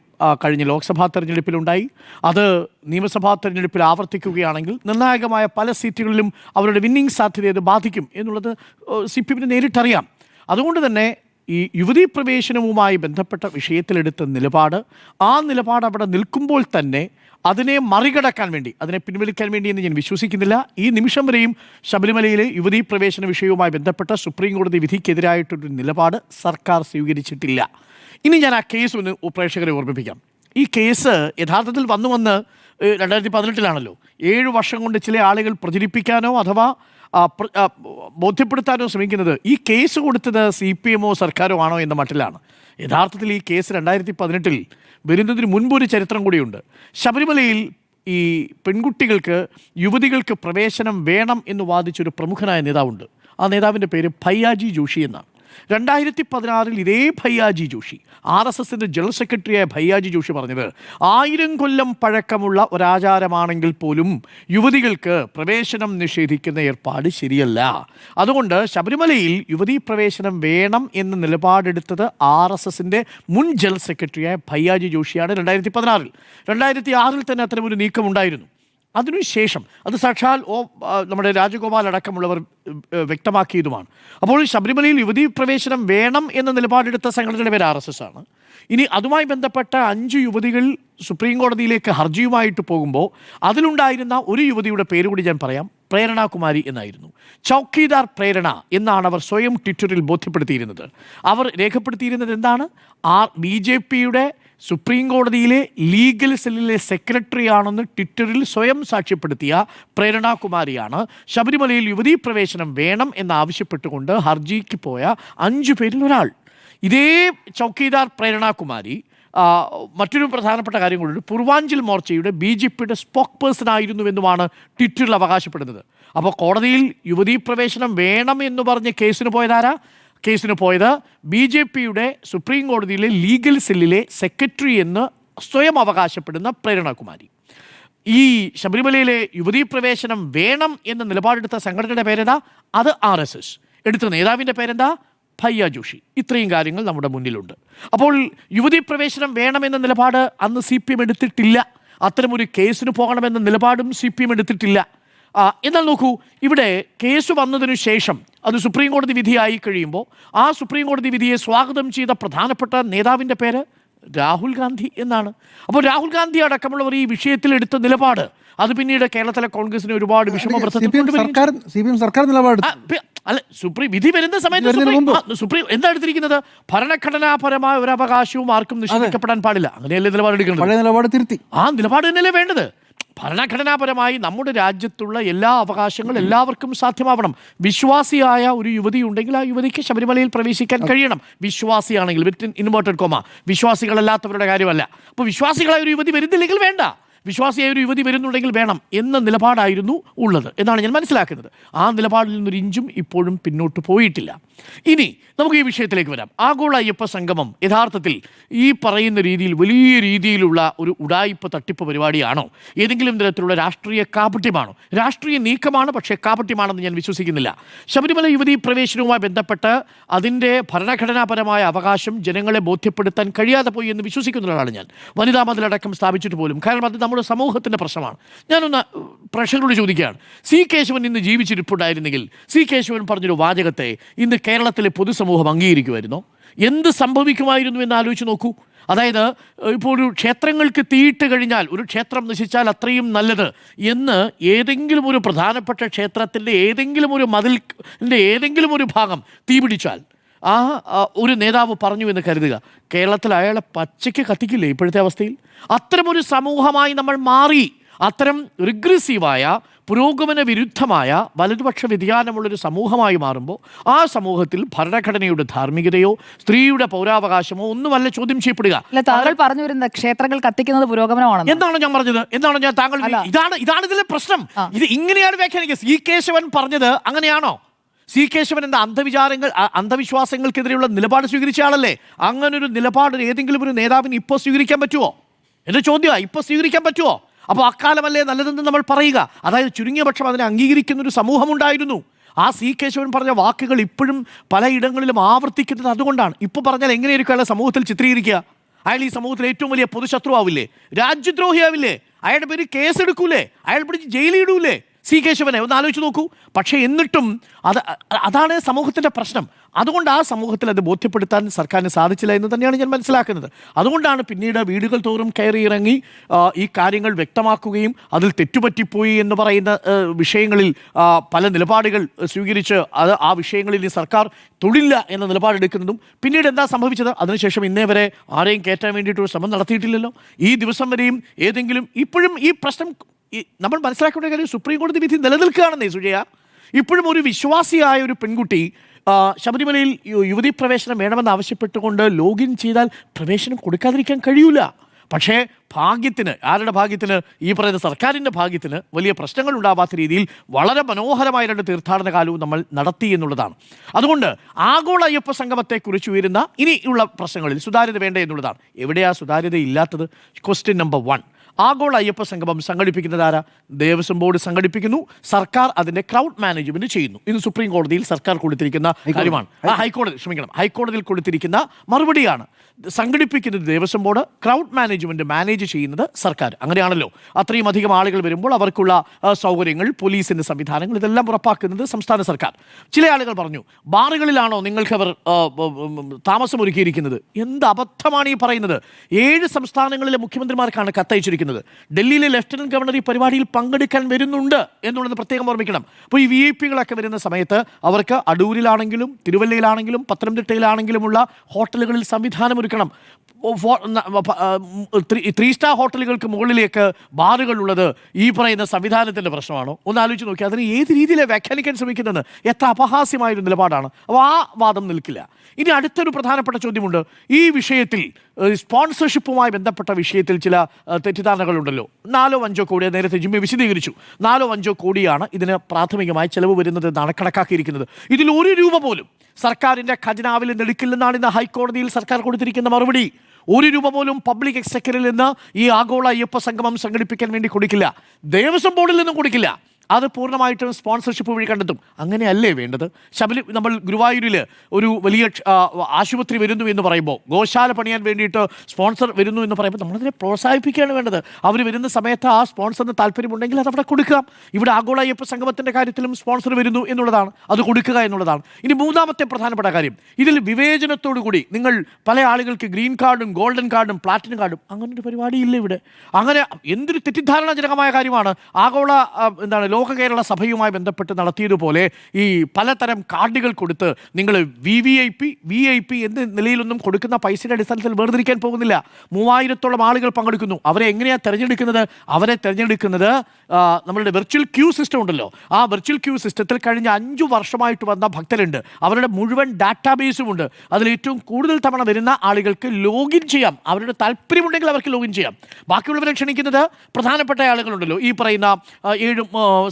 കഴിഞ്ഞ ലോക്സഭാ തെരഞ്ഞെടുപ്പിലുണ്ടായി. അത് നിയമസഭാ തെരഞ്ഞെടുപ്പിൽ ആവർത്തിക്കുകയാണെങ്കിൽ നിർണായകമായ പല സീറ്റുകളിലും അവരുടെ വിന്നിംഗ് സാധ്യതയെ അത് ബാധിക്കും എന്നുള്ളത് CPM നേരിട്ടറിയാം. അതുകൊണ്ട് തന്നെ ഈ യുവതീ പ്രവേശനവുമായി ബന്ധപ്പെട്ട വിഷയത്തിലെടുത്ത ആ നിലപാട് അവിടെ നിൽക്കുമ്പോൾ തന്നെ അതിനെ മറികടക്കാൻ വേണ്ടി, അതിനെ പിൻവലിക്കാൻ വേണ്ടി എന്ന് ഞാൻ വിശ്വസിക്കുന്നില്ല. ഈ നിമിഷം വരെയും ശബരിമലയിലെ യുവതീ പ്രവേശന വിഷയവുമായി ബന്ധപ്പെട്ട സുപ്രീം കോടതി വിധിക്കെതിരായിട്ടൊരു നിലപാട് സർക്കാർ സ്വീകരിച്ചിട്ടില്ല. ഇനി ഞാൻ ആ കേസ് ഒന്ന് പ്രേക്ഷകരെ ഓർമ്മിപ്പിക്കാം. ഈ കേസ് യഥാർത്ഥത്തിൽ വന്ന് 2018 7 വർഷം കൊണ്ട് ചില ആളുകൾ പ്രചരിപ്പിക്കാനോ അഥവാ ബോധ്യപ്പെടുത്താനോ ശ്രമിക്കുന്നത് ഈ കേസ് കൊടുത്തത് CPM സർക്കാരോ ആണോ എന്ന മട്ടിലാണ്. യഥാർത്ഥത്തിൽ ഈ കേസ് 2018 വരുന്നതിന് മുൻപൊരു ചരിത്രം കൂടിയുണ്ട്. ശബരിമലയിൽ ഈ പെൺകുട്ടികൾക്ക്, യുവതികൾക്ക് പ്രവേശനം വേണം എന്ന് വാദിച്ചൊരു പ്രമുഖനായ നേതാവുണ്ട്. ആ നേതാവിൻ്റെ പേര് ഭയ്യാജി ജോഷി എന്നാണ്. 2016 ഇതേ ഭയ്യാജി ജോഷി, RSSൻ്റെ ജനറൽ സെക്രട്ടറിയായ ഭയ്യാജി ജോഷി പറഞ്ഞത് 1000 കൊല്ലം പഴക്കമുള്ള ഒരാചാരമാണെങ്കിൽ പോലും യുവതികൾക്ക് പ്രവേശനം നിഷേധിക്കുന്ന ഏർപ്പാട് ശരിയല്ല. അതുകൊണ്ട് ശബരിമലയിൽ യുവതീ പ്രവേശനം വേണം എന്ന നിലപാടെടുത്തത് RSSൻ്റെ മുൻ ജനറൽ സെക്രട്ടറിയായ ഭയ്യാജി ജോഷിയാണ് 2016. 2006 തന്നെ അത്തരമൊരു നീക്കമുണ്ടായിരുന്നു. അതിനുശേഷം അത് സാക്ഷാൽ നമ്മുടെ രാജഗോപാൽ അടക്കമുള്ളവർ വ്യക്തമാക്കിയതുമാണ്. അപ്പോൾ ശബരിമലയിൽ യുവതീ പ്രവേശനം വേണം എന്ന നിലപാടെടുത്ത സംഘടനയുടെ പേര് RSS ആണ്. ഇനി അതുമായി ബന്ധപ്പെട്ട 5 യുവതികൾ സുപ്രീം കോടതിയിലേക്ക് ഹർജിയുമായിട്ട് പോകുമ്പോൾ അതിലുണ്ടായിരുന്ന ഒരു യുവതിയുടെ പേര് കൂടി ഞാൻ പറയാം. പ്രേരണ കുമാരി എന്നായിരുന്നു. ചൗക്കീദാർ പ്രേരണ എന്നാണ് അവർ സ്വയം ട്വിറ്ററിൽ ബോധ്യപ്പെടുത്തിയിരുന്നത്. അവർ രേഖപ്പെടുത്തിയിരുന്നത് എന്താണ്? BJPയുടെ സുപ്രീം കോടതിയിലെ ലീഗൽ സെല്ലിലെ സെക്രട്ടറി ആണെന്ന് ട്വിറ്ററിൽ സ്വയം സാക്ഷ്യപ്പെടുത്തിയ പ്രേരണ കുമാരിയാണ് ശബരിമലയിൽ യുവതീ പ്രവേശനം വേണം എന്നാവശ്യപ്പെട്ടുകൊണ്ട് ഹർജിക്ക് പോയ 5 പേരിൽ ഒരാൾ. ഇതേ ചൗക്കീദാർ പ്രേരണ കുമാരി മറ്റൊരു പ്രധാനപ്പെട്ട കാര്യം കൂടി, പൂർവാഞ്ചൽ മോർച്ചയുടെ BJPയുടെ സ്പോക്ക് പേഴ്സൺ ആയിരുന്നുവെന്നുമാണ് ട്വിറ്ററിൽ അവകാശപ്പെടുന്നത്. അപ്പോൾ കോടതിയിൽ യുവതീ പ്രവേശനം വേണം എന്ന് പറഞ്ഞ് കേസിന് പോയതാരാ? കേസിന് പോയത് BJPയുടെ സുപ്രീം കോടതിയിലെ ലീഗൽ സെല്ലിലെ സെക്രട്ടറി എന്ന് സ്വയം അവകാശപ്പെടുന്ന പ്രേരണകുമാരി. ഈ ശബരിമലയിലെ യുവതീ പ്രവേശനം വേണം എന്ന നിലപാടെടുത്ത സംഘടനയുടെ പേരെന്താ? അത് RSS. എടുത്ത നേതാവിൻ്റെ പേരെന്താ? ഭയ്യ ജോഷി. ഇത്രയും കാര്യങ്ങൾ നമ്മുടെ മുന്നിലുണ്ട്. അപ്പോൾ യുവതീ പ്രവേശനം വേണമെന്ന നിലപാട് അന്ന് CPM എടുത്തിട്ടില്ല. അത്തരമൊരു കേസിന് പോകണമെന്ന നിലപാടും CPM എടുത്തിട്ടില്ല. എന്നാൽ നോക്കൂ, ഇവിടെ കേസ് വന്നതിനു ശേഷം അത് സുപ്രീം കോടതി വിധിയായി കഴിയുമ്പോൾ ആ സുപ്രീം കോടതി വിധിയെ സ്വാഗതം ചെയ്ത പ്രധാനപ്പെട്ട നേതാവിൻ്റെ പേര് രാഹുൽ ഗാന്ധി എന്നാണ്. അപ്പോൾ രാഹുൽ ഗാന്ധി അടക്കമുള്ളവർ ഈ വിഷയത്തിൽ എടുത്ത നിലപാട് അത് പിന്നീട് കേരളത്തിലെ കോൺഗ്രസിനെ ഒരുപാട് സർക്കാർ നിലപാട് അല്ല, സുപ്രീം വിധി വരുന്ന സമയത്ത് സുപ്രീം എന്താ എടുത്തിരിക്കുന്നത്? ഭരണഘടനാപരമായ ഒരു അവകാശവും ആർക്കും നിഷേധിക്കപ്പെടാൻ പാടില്ല. അങ്ങനെയല്ലേ നിലപാടെടുക്കുന്നത്? നിലപാട് തിരുത്തി ആ നിലപാട് തന്നെയല്ലേ വേണ്ടത്. ഭരണഘടനാപരമായി നമ്മുടെ രാജ്യത്തുള്ള എല്ലാ അവകാശങ്ങളും എല്ലാവർക്കും സാധ്യമാവണം. വിശ്വാസിയായ ഒരു യുവതി ഉണ്ടെങ്കിൽ ആ യുവതിക്ക് ശബരിമലയിൽ പ്രവേശിക്കാൻ കഴിയണം. വിശ്വാസിയാണെങ്കിൽ വിത്ത് ഇൻവേർട്ടഡ് കോമ, വിശ്വാസികളല്ലാത്തവരുടെ കാര്യമല്ല. അപ്പോൾ വിശ്വാസികളായ ഒരു യുവതി വരുന്നില്ലെങ്കിൽ വേണ്ട, വിശ്വാസിയായ ഒരു യുവതി വരുന്നുണ്ടെങ്കിൽ വേണം എന്ന നിലപാടായിരുന്നു ഉള്ളത് എന്നാണ് ഞാൻ മനസ്സിലാക്കുന്നത്. ആ നിലപാടിൽ നിന്നൊരു ഇഞ്ചും ഇപ്പോഴും പിന്നോട്ട് പോയിട്ടില്ല. ഇനി നമുക്ക് ഈ വിഷയത്തിലേക്ക് വരാം. ആഗോള അയ്യപ്പ സംഗമം യഥാർത്ഥത്തിൽ ഈ പറയുന്ന രീതിയിൽ വലിയ രീതിയിലുള്ള ഒരു ഉഡായിപ്പ് തട്ടിപ്പ് പരിപാടിയാണോ? ഏതെങ്കിലും തരത്തിലുള്ള രാഷ്ട്രീയ കാപട്യമാണോ? രാഷ്ട്രീയ നീക്കമാണ്, പക്ഷേ കാപട്യമാണെന്ന് ഞാൻ വിശ്വസിക്കുന്നില്ല. ശബരിമല യുവതീ പ്രവേശനവുമായി ബന്ധപ്പെട്ട് അതിൻ്റെ ഭരണഘടനാപരമായ അവകാശം ജനങ്ങളെ ബോധ്യപ്പെടുത്താൻ കഴിയാതെ പോയി എന്ന് വിശ്വസിക്കുന്ന ഒരാളാണ് ഞാൻ. വനിതാ മതിലടക്കം സ്ഥാപിച്ചിട്ട് പോലും. കാരണം അത് നമ്മുടെ സമൂഹത്തിൻ്റെ പ്രശ്നമാണ്. ഞാനൊന്ന് പ്രേക്ഷകരോട് ചോദിക്കുകയാണ്, സി കേശവൻ ഇന്ന് ജീവിച്ചിരിപ്പുണ്ടായിരുന്നെങ്കിൽ സി കേശവൻ പറഞ്ഞൊരു വാചകത്തെ ഇന്ന് കേരളത്തിലെ പൊതുസമൂഹം അംഗീകരിക്കുമായിരുന്നോ? എന്ത് സംഭവിക്കുമായിരുന്നു എന്ന് ആലോചിച്ച് നോക്കൂ. അതായത് ഇപ്പോൾ ഒരു ക്ഷേത്രങ്ങൾക്ക് തീയിട്ട് കഴിഞ്ഞാൽ, ഒരു ക്ഷേത്രം നശിച്ചാൽ അത്രയും നല്ലത് എന്ന് ഏതെങ്കിലും ഒരു പ്രധാനപ്പെട്ട ക്ഷേത്രത്തിൻ്റെ ഏതെങ്കിലും ഒരു മതിലിൻ്റെ ഏതെങ്കിലും ഒരു ഭാഗം തീപിടിച്ചാൽ ആ ഒരു നേതാവ് പറഞ്ഞു എന്ന് കരുതുക, കേരളത്തിൽ അയാളെ പച്ചയ്ക്ക് കത്തിക്കില്ലേ ഇപ്പോഴത്തെ അവസ്ഥയിൽ? അത്തരമൊരു സമൂഹമായി നമ്മൾ മാറി. അത്തരം റിഗ്രസീവായ, പുരോഗമന വിരുദ്ധമായ, വലതുപക്ഷ വ്യതിയാനമുള്ളൊരു സമൂഹമായി മാറുമ്പോൾ ആ സമൂഹത്തിൽ ഭരണഘടനയുടെ ധാർമ്മികതയോ സ്ത്രീയുടെ പൗരാവകാശമോ ഒന്നുമല്ല ചോദ്യം ചെയ്യപ്പെടുക. താങ്കൾ പറഞ്ഞു വരുന്നത് ക്ഷേത്രങ്ങൾ കത്തിക്കുന്നത് പുരോഗമനമാണ് എന്താണ് ഞാൻ പറഞ്ഞത്? എന്താണ് ഞാൻ താങ്കൾ ഇതാണ് ഇതിലെ പ്രശ്നം. ഇത് ഇങ്ങനെയാണ് വ്യാഖ്യാനിക്കുക. സി കേശവൻ പറഞ്ഞത് അങ്ങനെയാണോ? സി കേശവൻ എന്ന അന്ധവിശ്വാസങ്ങൾക്കെതിരെയുള്ള നിലപാട് സ്വീകരിച്ച ആളല്ലേ? അങ്ങനൊരു നിലപാട് ഏതെങ്കിലും ഒരു നേതാവിന് ഇപ്പോൾ സ്വീകരിക്കാൻ പറ്റുമോ? എൻ്റെ ചോദ്യമാണ്, ഇപ്പോൾ സ്വീകരിക്കാൻ പറ്റുമോ? അപ്പോൾ അക്കാലമല്ലേ നല്ലതെന്ന് നമ്മൾ പറയുക. അതായത് ചുരുങ്ങിയ പക്ഷം അതിനെ അംഗീകരിക്കുന്നൊരു സമൂഹമുണ്ടായിരുന്നു. ആ സി കേശവൻ പറഞ്ഞ വാക്കുകൾ ഇപ്പോഴും പലയിടങ്ങളിലും ആവർത്തിക്കുന്നത് അതുകൊണ്ടാണ്. ഇപ്പോൾ പറഞ്ഞാൽ എങ്ങനെയായിരിക്കും അയാളെ സമൂഹത്തിൽ ചിത്രീകരിക്കുക? അയാൾ ഈ സമൂഹത്തിൽ ഏറ്റവും വലിയ പൊതുശത്രു ആവില്ലേ? രാജ്യദ്രോഹിയാവില്ലേ? അയാളുടെ പേര് കേസെടുക്കൂലേ? അയാൾ പിടിച്ച് ജയിലിടൂലേ സി കേശവനെ? ഒന്ന് ആലോചിച്ച് നോക്കൂ. പക്ഷേ എന്നിട്ടും അതാണ് സമൂഹത്തിൻ്റെ പ്രശ്നം. അതുകൊണ്ട് ആ സമൂഹത്തിൽ അത് ബോധ്യപ്പെടുത്താൻ സർക്കാരിന് സാധിച്ചില്ല എന്ന് തന്നെയാണ് ഞാൻ മനസ്സിലാക്കുന്നത്. അതുകൊണ്ടാണ് പിന്നീട് വീടുകൾ തോറും കയറി ഇറങ്ങി ഈ കാര്യങ്ങൾ വ്യക്തമാക്കുകയും അതിൽ തെറ്റുപറ്റിപ്പോയി എന്ന് പറയുന്ന വിഷയങ്ങളിൽ പല നിലപാടുകൾ സ്വീകരിച്ച് ആ വിഷയങ്ങളിൽ ഈ സർക്കാർ തൊടില്ല എന്ന നിലപാടെടുക്കുന്നതും. പിന്നീട് എന്താ സംഭവിച്ചത്? അതിനുശേഷം ഇന്നേ വരെ ആരെയും കയറ്റാൻ വേണ്ടിയിട്ടൊരു ശ്രമം നടത്തിയിട്ടില്ലല്ലോ. ഈ ദിവസം വരെയും ഏതെങ്കിലും ഇപ്പോഴും ഈ പ്രശ്നം നമ്മൾ മനസ്സിലാക്കേണ്ട കാര്യം, സുപ്രീം കോടതി വിധി നിലനിൽക്കുകയാണെന്നേ സുജയ. ഇപ്പോഴും ഒരു വിശ്വാസിയായ ഒരു പെൺകുട്ടി ശബരിമലയിൽ യുവതീ പ്രവേശനം വേണമെന്ന് ആവശ്യപ്പെട്ടുകൊണ്ട് ലോഗിൻ ചെയ്താൽ പ്രവേശനം കൊടുക്കാതിരിക്കാൻ കഴിയൂല. പക്ഷേ ഭാഗ്യത്തിന്, ആരുടെ ഭാഗ്യത്തിന്? ഈ പറയുന്ന സർക്കാരിൻ്റെ ഭാഗ്യത്തിന് വലിയ പ്രശ്നങ്ങൾ ഉണ്ടാവാത്ത രീതിയിൽ വളരെ മനോഹരമായ 2 തീർത്ഥാടന കാലവും നമ്മൾ നടത്തി എന്നുള്ളതാണ്. അതുകൊണ്ട് ആഗോള അയ്യപ്പ സംഗമത്തെക്കുറിച്ച് ഉയരുന്ന ഇനിയുള്ള പ്രശ്നങ്ങളിൽ സുതാര്യത വേണ്ട എന്നുള്ളതാണ്. എവിടെയാ സുതാര്യത ഇല്ലാത്തത്? Question number 1. ആഗോള അയ്യപ്പ സംഗമം സംഘടിപ്പിക്കുന്നത് ആരാ? ദേവസ്വം ബോർഡ് സംഘടിപ്പിക്കുന്നു. സർക്കാർ അതിൻ്റെ ക്രൗഡ് മാനേജ്മെന്റ് ചെയ്യുന്നു. ഇത് സുപ്രീം കോടതിയിൽ സർക്കാർ കൊടുത്തിരിക്കുന്ന കാര്യമാണ്. ഹൈക്കോടതിയിൽ കൊടുത്തിരിക്കുന്ന മറുപടിയാണ്. സംഘടിപ്പിക്കുന്നത് ദേവസ്വം ബോർഡ്, ക്രൗഡ് മാനേജ് ചെയ്യുന്നത് സർക്കാർ. അങ്ങനെയാണല്ലോ. അത്രയും അധികം ആളുകൾ വരുമ്പോൾ അവർക്കുള്ള സൗകര്യങ്ങൾ, പോലീസിൻ്റെ സംവിധാനങ്ങൾ, ഇതെല്ലാം ഉറപ്പാക്കുന്നത് സംസ്ഥാന സർക്കാർ. ചില ആളുകൾ പറഞ്ഞു, ബാറുകളിലാണോ നിങ്ങൾക്ക് അവർ താമസമൊരുക്കിയിരിക്കുന്നത്? എന്ത് അബദ്ധമാണ് ഈ പറയുന്നത്? 7 സംസ്ഥാനങ്ങളിലെ മുഖ്യമന്ത്രിമാർക്കാണ് കത്തയച്ചിരിക്കുന്നത്. ഡൽഹിയിലെ ലഫ്റ്റനന്റ് ഗവർണർ ഈ പരിപാടിയിൽ പങ്കെടുക്കാൻ വരുന്നുണ്ട് എന്നുള്ളത് പ്രത്യേകം ഓർമ്മിക്കണം. അപ്പോൾ ഈ VIP-കളൊക്കെ വരുന്ന സമയത്ത് അവർക്ക് അടൂരിലാണെങ്കിലും തിരുവല്ലയിലാണെങ്കിലും പത്തനംതിട്ടയിലാണെങ്കിലുമുള്ള ഹോട്ടലുകളിൽ സംവിധാനം ഒരുക്കണം. 3 സ്റ്റാർ ഹോട്ടലുകൾക്ക് മുകളിലേക്ക് ബാറുകളുള്ളത് ഈ പറയുന്ന സംവിധാനത്തിൻ്റെ പ്രശ്നമാണോ? ഒന്ന് ആലോചിച്ച് നോക്കി. അതിന് ഏത് രീതിയിലാണ് വ്യാഖ്യാനിക്കാൻ ശ്രമിക്കുന്നത്? എത്ര അപഹാസ്യമായൊരു നിലപാടാണ്. അപ്പോൾ ആ വാദം നിൽക്കില്ല. ഇനി അടുത്തൊരു പ്രധാനപ്പെട്ട ചോദ്യമുണ്ട്. ഈ വിഷയത്തിൽ സ്പോൺസർഷിപ്പുമായി ബന്ധപ്പെട്ട വിഷയത്തിൽ ചില തെറ്റിദ്ധാരണകളുണ്ടല്ലോ. 4-5 കോടി, നേരത്തെ ജിമ്മി വിശദീകരിച്ചു, 4-5 കോടിയാണ് ഇതിന് പ്രാഥമികമായി ചെലവ് വരുന്നത് എന്നാണ് കണക്കാക്കിയിരിക്കുന്നത്. ഇതിൽ 1 രൂപ പോലും സർക്കാരിൻ്റെ ഖജനാവിൽ നിന്നെടുക്കില്ലെന്നാണ് ഇന്ന് ഹൈക്കോടതിയിൽ സർക്കാർ കൊടുത്തിരിക്കുന്ന മറുപടി. 1 രൂപ പോലും പബ്ലിക് എക്സ്ചെക്കറിൽ നിന്ന് ഈ ആഗോള അയ്യപ്പ സംഗമം സംഘടിപ്പിക്കാൻ വേണ്ടി കൊടുക്കില്ല. ദേവസ്വം ബോർഡിൽ നിന്നും കൊടുക്കില്ല. അത് പൂർണ്ണമായിട്ടും സ്പോൺസർഷിപ്പ് വഴി കണ്ടെത്തും. അങ്ങനെയല്ലേ വേണ്ടത്? നമ്മൾ ഗുരുവായൂരിൽ ഒരു വലിയ ആശുപത്രി വരുന്നു എന്ന് പറയുമ്പോൾ, ഗോശാല പണിയാൻ വേണ്ടിയിട്ട് സ്പോൺസർ വരുന്നു എന്ന് പറയുമ്പോൾ നമ്മളതിനെ പ്രോത്സാഹിപ്പിക്കുകയാണ് വേണ്ടത്. അവർ വരുന്ന സമയത്ത് ആ സ്പോൺസറിന് താല്പര്യമുണ്ടെങ്കിൽ അത് അവിടെ കൊടുക്കാം. ഇവിടെ ആഗോള അയ്യപ്പ സംഗമത്തിൻ്റെ കാര്യത്തിലും സ്പോൺസർ വരുന്നു എന്നുള്ളതാണ്, അത് കൊടുക്കുക എന്നുള്ളതാണ്. ഇനി 3-ാമത്തെ പ്രധാനപ്പെട്ട കാര്യം, ഇതിൽ വിവേചനത്തോടു കൂടി നിങ്ങൾ പല ആളുകൾക്ക് ഗ്രീൻ കാർഡും ഗോൾഡൻ കാർഡും പ്ലാറ്റിനം കാർഡും, അങ്ങനൊരു പരിപാടിയില്ല ഇവിടെ. അങ്ങനെ എന്തൊരു തെറ്റിദ്ധാരണാജനകമായ കാര്യമാണ്. ആഗോള ലോക കേരള സഭയുമായി ബന്ധപ്പെട്ട് നടത്തിയതുപോലെ ഈ പലതരം കാർഡുകൾ കൊടുത്ത് നിങ്ങൾ VIP എന്ന നിലയിലൊന്നും കൊടുക്കുന്ന പൈസയുടെ അടിസ്ഥാനത്തിൽ വേർതിരിക്കാൻ പോകുന്നില്ല. 3000-ഓളം ആളുകൾ പങ്കെടുക്കുന്നു. അവരെ എങ്ങനെയാണ് തിരഞ്ഞെടുക്കുന്നത്? അവരെ തിരഞ്ഞെടുക്കുന്നത് നമ്മളുടെ വെർച്വൽ ക്യൂ സിസ്റ്റം ഉണ്ടല്ലോ, ആ വെർച്വൽ ക്യൂ സിസ്റ്റത്തിൽ കഴിഞ്ഞ 5 വർഷമായിട്ട് വന്ന ഭക്തരുണ്ട്. അവരുടെ മുഴുവൻ ഡാറ്റാബേസും ഉണ്ട്. അതിൽ ഏറ്റവും കൂടുതൽ തവണ വരുന്ന ആളുകൾക്ക് ലോഗിൻ ചെയ്യാം. അവരുടെ താല്പര്യമുണ്ടെങ്കിൽ അവർക്ക് ലോഗിൻ ചെയ്യാം. ബാക്കിയുള്ളവരെ ക്ഷണിക്കുന്നത് പ്രധാനപ്പെട്ട ആളുകളുണ്ടല്ലോ, ഈ പറയുന്ന 7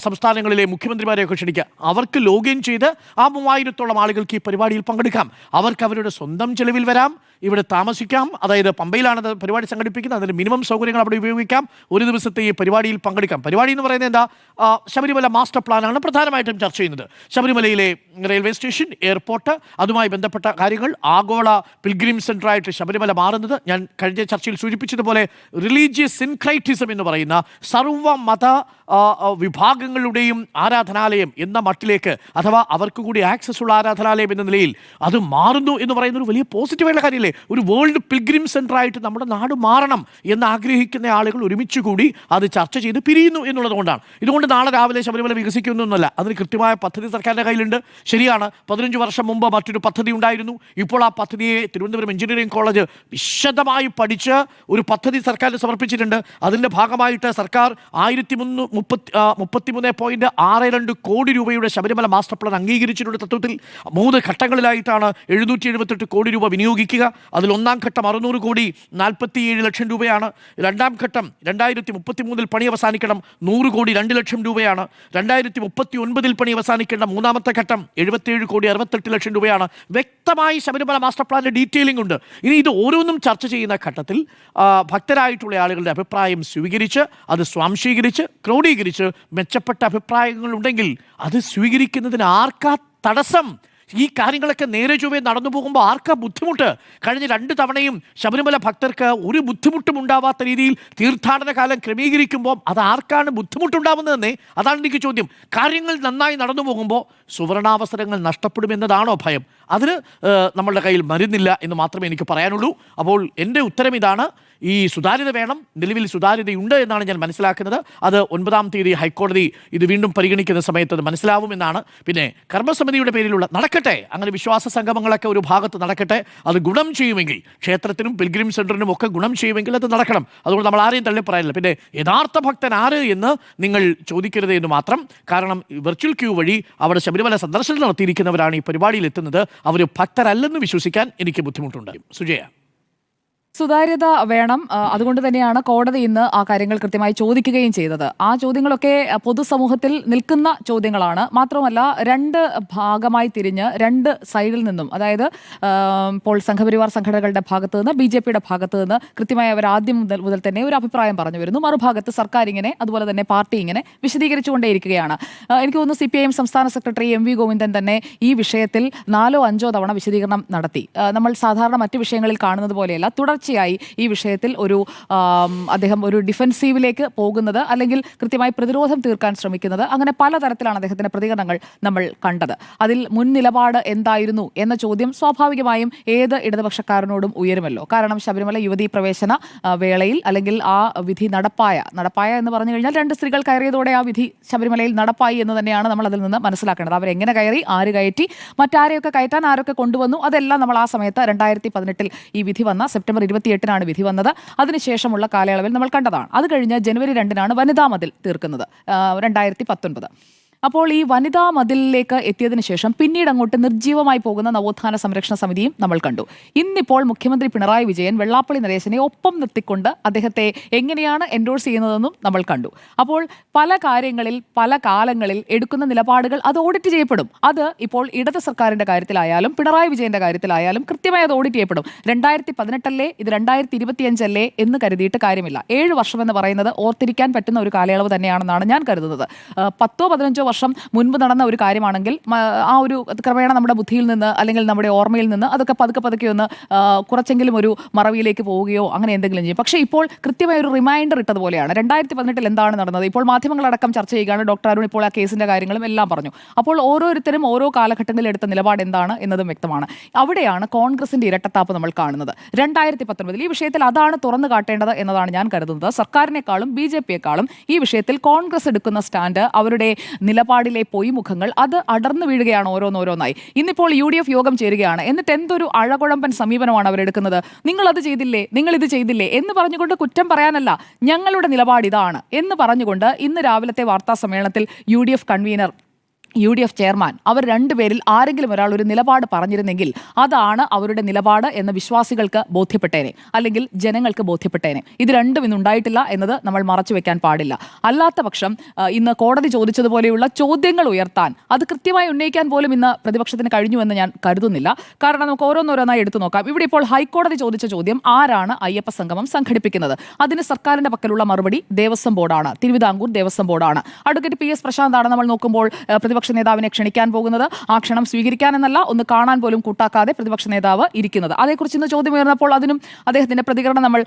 സംസ്ഥാനങ്ങളിലെ മുഖ്യമന്ത്രിമാരെയൊക്കെ ക്ഷണിക്കുക. അവർക്ക് ലോഗിൻ ചെയ്ത് ആ 3000-ഓളം ആളുകൾക്ക് ഈ പരിപാടിയിൽ പങ്കെടുക്കാം. അവർക്ക് അവരുടെ സ്വന്തം ചെലവിൽ വരാം, ഇവിടെ താമസിക്കാം. അതായത് പമ്പയിലാണ് പരിപാടി സംഘടിപ്പിക്കുന്നത്, അതിന് മിനിമം സൗകര്യങ്ങൾ അവിടെ ഉപയോഗിക്കാം. ഒരു ദിവസത്തെ ഈ പരിപാടിയിൽ പങ്കെടുക്കാം. പരിപാടി എന്ന് പറയുന്നത് എന്താ? ശബരിമല മാസ്റ്റർ പ്ലാനാണ് പ്രധാനമായിട്ടും ചർച്ച ചെയ്യുന്നത്. ശബരിമലയിലെ റെയിൽവേ സ്റ്റേഷൻ, എയർപോർട്ട്, അതുമായി ബന്ധപ്പെട്ട കാര്യങ്ങൾ, ആഗോള പിൽഗ്രിം സെൻ്ററായിട്ട് ശബരിമല മാറുന്നത്, ഞാൻ കഴിഞ്ഞ ചർച്ചയിൽ സൂചിപ്പിച്ചതുപോലെ റിലീജിയസ് സിൻക്രൈറ്റിസം എന്ന് പറയുന്ന സർവ്വമത വിഭാഗങ്ങളുടെയും ആരാധനാലയം എന്ന മട്ടിലേക്ക്, അഥവാ അവർക്ക് കൂടി ആക്സസ് ഉള്ള ആരാധനാലയം എന്ന നിലയിൽ അത് മാറുന്നു എന്ന് പറയുന്ന ഒരു വലിയ പോസിറ്റീവായുള്ള കാര്യമില്ലേ? ഒരു വേൾഡ് പിൽഗ്രിം സെൻ്ററായിട്ട് നമ്മുടെ നാട് മാറണം എന്ന് ആഗ്രഹിക്കുന്ന ആളുകൾ ഒരുമിച്ച് കൂടി അത് ചർച്ച ചെയ്ത് പിരിയുന്നു എന്നുള്ളത് കൊണ്ടാണ്. ഇതുകൊണ്ട് നാളെ രാവിലെ ശബരിമല വികസിക്കുന്നൊന്നുമല്ല. അതിന് കൃത്യമായ പദ്ധതി സർക്കാരിൻ്റെ കയ്യിലുണ്ട്. ശരിയാണ്, 15 വർഷം മുമ്പ് മറ്റൊരു പദ്ധതി ഉണ്ടായിരുന്നു. ഇപ്പോൾ ആ പദ്ധതിയെ തിരുവനന്തപുരം എഞ്ചിനീയറിംഗ് കോളേജ് വിശദമായി പഠിച്ച് ഒരു പദ്ധതി സർക്കാരിന് സമർപ്പിച്ചിട്ടുണ്ട്. അതിൻ്റെ ഭാഗമായിട്ട് സർക്കാർ 1333.62 കോടി രൂപയുടെ ശബരിമല മാസ്റ്റർ പ്ലാൻ അംഗീകരിച്ചിട്ടുണ്ട്. തത്വത്തിൽ 3 ഘട്ടങ്ങളിലായിട്ടാണ് 778 കോടി രൂപ വിനിയോഗിക്കുക. അതിൽ ഒന്നാം ഘട്ടം 600 കോടി 47 ലക്ഷം രൂപയാണ്. രണ്ടാം ഘട്ടം 2033 പണി അവസാനിക്കണം, 100 കോടി 2 ലക്ഷം രൂപയാണ്. 2039 പണി അവസാനിക്കേണ്ട മൂന്നാമത്തെ ഘട്ടം 77 കോടി 68 ലക്ഷം രൂപയാണ്. വ്യക്തമായി ശബരിമല മാസ്റ്റർ പ്ലാനിൻ്റെ ഡീറ്റെയിലിംഗ് ഉണ്ട്. ഇനി ഇത് ഓരോന്നും ചർച്ച ചെയ്യുന്ന ഘട്ടത്തിൽ ഭക്തരായിട്ടുള്ള ആളുകളുടെ അഭിപ്രായം സ്വീകരിച്ച് അത് സ്വാംശീകരിച്ച് ക്രോഡീകരിച്ച് മെച്ചപ്പെട്ട അഭിപ്രായങ്ങളുണ്ടെങ്കിൽ അത് സ്വീകരിക്കുന്നതിന് ആർക്കാ തടസ്സം? ഈ കാര്യങ്ങളൊക്കെ നേരെ ചൊവ്വേ നടന്നു പോകുമ്പോൾ ആർക്കാ ബുദ്ധിമുട്ട്? കഴിഞ്ഞ 2 തവണയും ശബരിമല ഭക്തർക്ക് ഒരു ബുദ്ധിമുട്ടും ഉണ്ടാവാത്ത രീതിയിൽ തീർത്ഥാടന കാലം ക്രമീകരിക്കുമ്പോൾ അത് ആർക്കാണ് ബുദ്ധിമുട്ടുണ്ടാവുന്നതെന്നേ? അതാണ് എനിക്ക് ചോദ്യം. കാര്യങ്ങൾ നന്നായി നടന്നു പോകുമ്പോൾ സുവർണാവസരങ്ങൾ നഷ്ടപ്പെടുമെന്നതാണോ ഭയം? അതിന് നമ്മളുടെ കയ്യിൽ മരുന്നില്ല എന്ന് മാത്രമേ എനിക്ക് പറയാനുള്ളൂ. അപ്പോൾ എൻ്റെ ഉത്തരം ഇതാണ്: ഈ സുതാര്യത വേണം. നിലവിൽ സുതാര്യതയുണ്ട് എന്നാണ് ഞാൻ മനസ്സിലാക്കുന്നത്. അത് 9-ാം തീയതി ഹൈക്കോടതി ഇത് വീണ്ടും പരിഗണിക്കുന്ന സമയത്ത് അത് മനസ്സിലാവുമെന്നാണ്. പിന്നെ കർമ്മസമിതിയുടെ പേരിലുള്ള നടക്കട്ടെ, അങ്ങനെ വിശ്വാസ സംഗമങ്ങളൊക്കെ ഒരു ഭാഗത്ത് നടക്കട്ടെ. അത് ഗുണം ചെയ്യുമെങ്കിൽ, ക്ഷേത്രത്തിനും പിൽഗ്രിം സെൻ്ററിനും ഒക്കെ ഗുണം ചെയ്യുമെങ്കിൽ അത് നടക്കണം. അതുകൊണ്ട് നമ്മൾ ആരെയും തള്ളി പറയാനില്ല. പിന്നെ യഥാർത്ഥ ഭക്തൻ ആര് എന്ന് നിങ്ങൾ ചോദിക്കരുത് എന്ന് മാത്രം. കാരണം വെർച്വൽ ക്യൂ വഴി അവിടെ ശബരിമല സന്ദർശനം നടത്തിയിരിക്കുന്നവരാണ് ഈ പരിപാടിയിൽ എത്തുന്നത്. അവർ ഭക്തരല്ലെന്ന് വിശ്വസിക്കാൻ എനിക്ക് ബുദ്ധിമുട്ടുണ്ട്. സുജയ, സുതാര്യത വേണം. അതുകൊണ്ട് തന്നെയാണ് കോടതി ഇന്ന് ആ കാര്യങ്ങൾ കൃത്യമായി ചോദിക്കുകയും ചെയ്തത്. ആ ചോദ്യങ്ങളൊക്കെ പൊതുസമൂഹത്തിൽ നിൽക്കുന്ന ചോദ്യങ്ങളാണ്. മാത്രമല്ല 2 ഭാഗമായി തിരിഞ്ഞ് 2 സൈഡിൽ നിന്നും, അതായത് ഇപ്പോൾ സംഘപരിവാർ സംഘടനകളുടെ ഭാഗത്ത് നിന്ന്, BJPയുടെ ഭാഗത്ത് നിന്ന് കൃത്യമായി അവർ ആദ്യം മുതൽ തന്നെ ഒരു അഭിപ്രായം പറഞ്ഞു വരുന്നു. മറുഭാഗത്ത് സർക്കാർ ഇങ്ങനെ, അതുപോലെ തന്നെ പാർട്ടി ഇങ്ങനെ വിശദീകരിച്ചുകൊണ്ടേയിരിക്കുകയാണ്. എനിക്ക് തോന്നുന്നു CPIM സംസ്ഥാന സെക്രട്ടറി MV ഗോവിന്ദൻ തന്നെ ഈ വിഷയത്തിൽ 4 or 5 തവണ വിശദീകരണം നടത്തി. നമ്മൾ സാധാരണ മറ്റു വിഷയങ്ങളിൽ കാണുന്നത് പോലെയല്ല, തുടർച്ചയായി ഈ വിഷയത്തിൽ അദ്ദേഹം ഒരു ഡിഫെൻസീവിലേക്ക് പോകുന്നത്, അല്ലെങ്കിൽ കൃത്യമായി പ്രതിരോധം തീർക്കാൻ ശ്രമിക്കുന്നത്, അങ്ങനെ പലതരത്തിലാണ് അദ്ദേഹത്തിന്റെ പ്രതികരണങ്ങൾ നമ്മൾ കണ്ടത്. അതിൽ മുൻ നിലപാട് എന്തായിരുന്നു എന്ന ചോദ്യം സ്വാഭാവികമായും ഏത് ഇടതുപക്ഷക്കാരനോടും ഉയരുമല്ലോ. കാരണം ശബരിമല യുവതീ പ്രവേശന വേളയിൽ, അല്ലെങ്കിൽ ആ വിധി നടപ്പായ എന്ന് പറഞ്ഞു കഴിഞ്ഞാൽ 2 സ്ത്രീകൾ കയറിയതോടെ ആ വിധി ശബരിമലയിൽ നടപ്പായി എന്ന് തന്നെയാണ് നമ്മൾ അതിൽ നിന്ന് മനസ്സിലാക്കേണ്ടത്. അവരെങ്ങനെ കയറി, ആര് കയറ്റി, മറ്റാരെയൊക്കെ കയറ്റാൻ ആരൊക്കെ കൊണ്ടുവന്നു, അതെല്ലാം നമ്മൾ ആ സമയത്ത് 2018 ഈ വിധി വന്ന സെപ്റ്റംബർ 28 വിധി വന്നത്. അതിനുശേഷമുള്ള കാലയളവിൽ നമ്മൾ കണ്ടതാണ്. അത് കഴിഞ്ഞ് ജനുവരി 2 വനിതാ മതിൽ തീർക്കുന്നത് 2019. അപ്പോൾ ഈ വനിതാ മതിലിലേക്ക് എത്തിയതിനു ശേഷം പിന്നീട് അങ്ങോട്ട് നിർജ്ജീവമായി പോകുന്ന നവോത്ഥാന സംരക്ഷണ സമിതിയും നമ്മൾ കണ്ടു. ഇന്നിപ്പോൾ മുഖ്യമന്ത്രി പിണറായി വിജയൻ വെള്ളാപ്പള്ളി നടേശനെ ഒപ്പം നിർത്തിക്കൊണ്ട് അദ്ദേഹത്തെ എങ്ങനെയാണ് എൻഡോഴ്സ് ചെയ്യുന്നതെന്നും നമ്മൾ കണ്ടു. അപ്പോൾ പല കാര്യങ്ങളിൽ പല കാലങ്ങളിൽ എടുക്കുന്ന നിലപാടുകൾ അത് ഓഡിറ്റ് ചെയ്യപ്പെടും. അത് ഇപ്പോൾ ഇടത് സർക്കാരിന്റെ കാര്യത്തിലായാലും പിണറായി വിജയന്റെ കാര്യത്തിലായാലും കൃത്യമായി അത് ഓഡിറ്റ് ചെയ്യപ്പെടും. 2018 ഇത് 2025 എന്ന് കരുതിയിട്ട് കാര്യമില്ല. 7 വർഷം എന്ന് പറയുന്നത് ഓർത്തിരിക്കാൻ പറ്റുന്ന ഒരു കാലയളവ് തന്നെയാണെന്നാണ് ഞാൻ കരുതുന്നത്. 10 or 15 വർഷം മുൻപ് നടന്ന ഒരു കാര്യമാണെങ്കിൽ ആ ഒരു ക്രമേണ നമ്മുടെ ബുദ്ധിയിൽ നിന്ന് അല്ലെങ്കിൽ നമ്മുടെ ഓർമ്മയിൽ നിന്ന് അതൊക്കെ പതുക്കെ ഒന്ന് കുറച്ചെങ്കിലും ഒരു മറവിയിലേക്ക് പോവുകയോ അങ്ങനെ എന്തെങ്കിലും ചെയ്യും. പക്ഷേ ഇപ്പോൾ കൃത്യമായ ഒരു റിമൈൻഡർ ഇട്ടതുപോലെയാണ്. 2018 എന്താണ് നടന്നത്, ഇപ്പോൾ മാധ്യമങ്ങളടക്കം ചർച്ച ചെയ്യുകയാണ്. ഡോക്ടർ അരുൺ ഇപ്പോൾ ആ കേസിന്റെ കാര്യങ്ങളും എല്ലാം പറഞ്ഞു. അപ്പോൾ ഓരോരുത്തരും ഓരോ കാലഘട്ടങ്ങളിൽ എടുത്ത നിലപാട് എന്താണ് എന്നതും വ്യക്തമാണ്. അവിടെയാണ് കോൺഗ്രസിന്റെ ഇരട്ടത്താപ്പ് നമ്മൾ കാണുന്നത്. 2019 ഈ വിഷയത്തിൽ അതാണ് തുറന്നു കാട്ടേണ്ടത് എന്നതാണ് ഞാൻ കരുതുന്നത്. സർക്കാരിനേക്കാളും BJP-യെക്കാളും ഈ വിഷയത്തിൽ കോൺഗ്രസ് എടുക്കുന്ന സ്റ്റാൻഡ്, അവരുടെ നിലപാടിലെ പൊയ്മുഖങ്ങൾ അത് അടർന്നു വീഴുകയാണ് ഓരോന്നോരോന്നായി. ഇന്നിപ്പോൾ UDF യോഗം ചേരുകയാണ്. എന്നിട്ട് എന്തൊരു അഴകുഴമ്പൻ സമീപനമാണ് അവരെടുക്കുന്നത്. നിങ്ങളത് ചെയ്തില്ലേ, നിങ്ങളിത് ചെയ്തില്ലേ എന്ന് പറഞ്ഞുകൊണ്ട് കുറ്റം പറയാനല്ല, ഞങ്ങളുടെ നിലപാട് ഇതാണ് എന്ന് പറഞ്ഞുകൊണ്ട് ഇന്ന് രാവിലത്തെ വാർത്താ സമ്മേളനത്തിൽ UDF കൺവീനർ, UDF ചെയർമാൻ, അവർ രണ്ടുപേരിൽ ആരെങ്കിലും ഒരാൾ ഒരു നിലപാട് പറഞ്ഞിരുന്നെങ്കിൽ അതാണ് അവരുടെ നിലപാട് എന്ന് വിശ്വാസികൾക്ക് ബോധ്യപ്പെട്ടേനെ, അല്ലെങ്കിൽ ജനങ്ങൾക്ക് ബോധ്യപ്പെട്ടേനെ. ഇത് രണ്ടും ഇന്നുണ്ടായിട്ടില്ല എന്നത് നമ്മൾ മറച്ചു വെക്കാൻ പാടില്ല. അല്ലാത്ത പക്ഷം ഇന്ന് കോടതി ചോദിച്ചതുപോലെയുള്ള ചോദ്യങ്ങൾ ഉയർത്താൻ, അത് കൃത്യമായി ഉന്നയിക്കാൻ പോലും ഇന്ന് പ്രതിപക്ഷത്തിന് കഴിഞ്ഞുവെന്ന് ഞാൻ കരുതുന്നില്ല. കാരണം നമുക്ക് ഓരോന്നോരോന്നായി എടുത്തു നോക്കാം. ഇവിടെ ഇപ്പോൾ ഹൈക്കോടതി ചോദിച്ച ചോദ്യം, ആരാണ് അയ്യപ്പ സംഗമം സംഘടിപ്പിക്കുന്നത്? അതിന് സർക്കാരിന്റെ പക്കലുള്ള മറുപടി ദേവസ്വം ബോർഡാണ്, തിരുവിതാംകൂർ ദേവസ്വം ബോർഡാണ്. അഡ്വക്കേറ്റ് PS പ്രശാന്താണ് നമ്മൾ നോക്കുമ്പോൾ പ്രതിപക്ഷ നേതാവിനെ ക്ഷണിക്കാൻ പോകുന്നത്. ആ ക്ഷണം സ്വീകരിക്കാനെന്നല്ല, ഒന്ന് കാണാൻ പോലും കൂട്ടാക്കാതെ പ്രതിപക്ഷ നേതാവ് ഇരിക്കുന്നത്. അതേക്കുറിച്ച് ഇന്ന് ചോദ്യം ഉയർന്നപ്പോൾ അതിനും അദ്ദേഹത്തിന്റെ പ്രതികരണം നമ്മൾ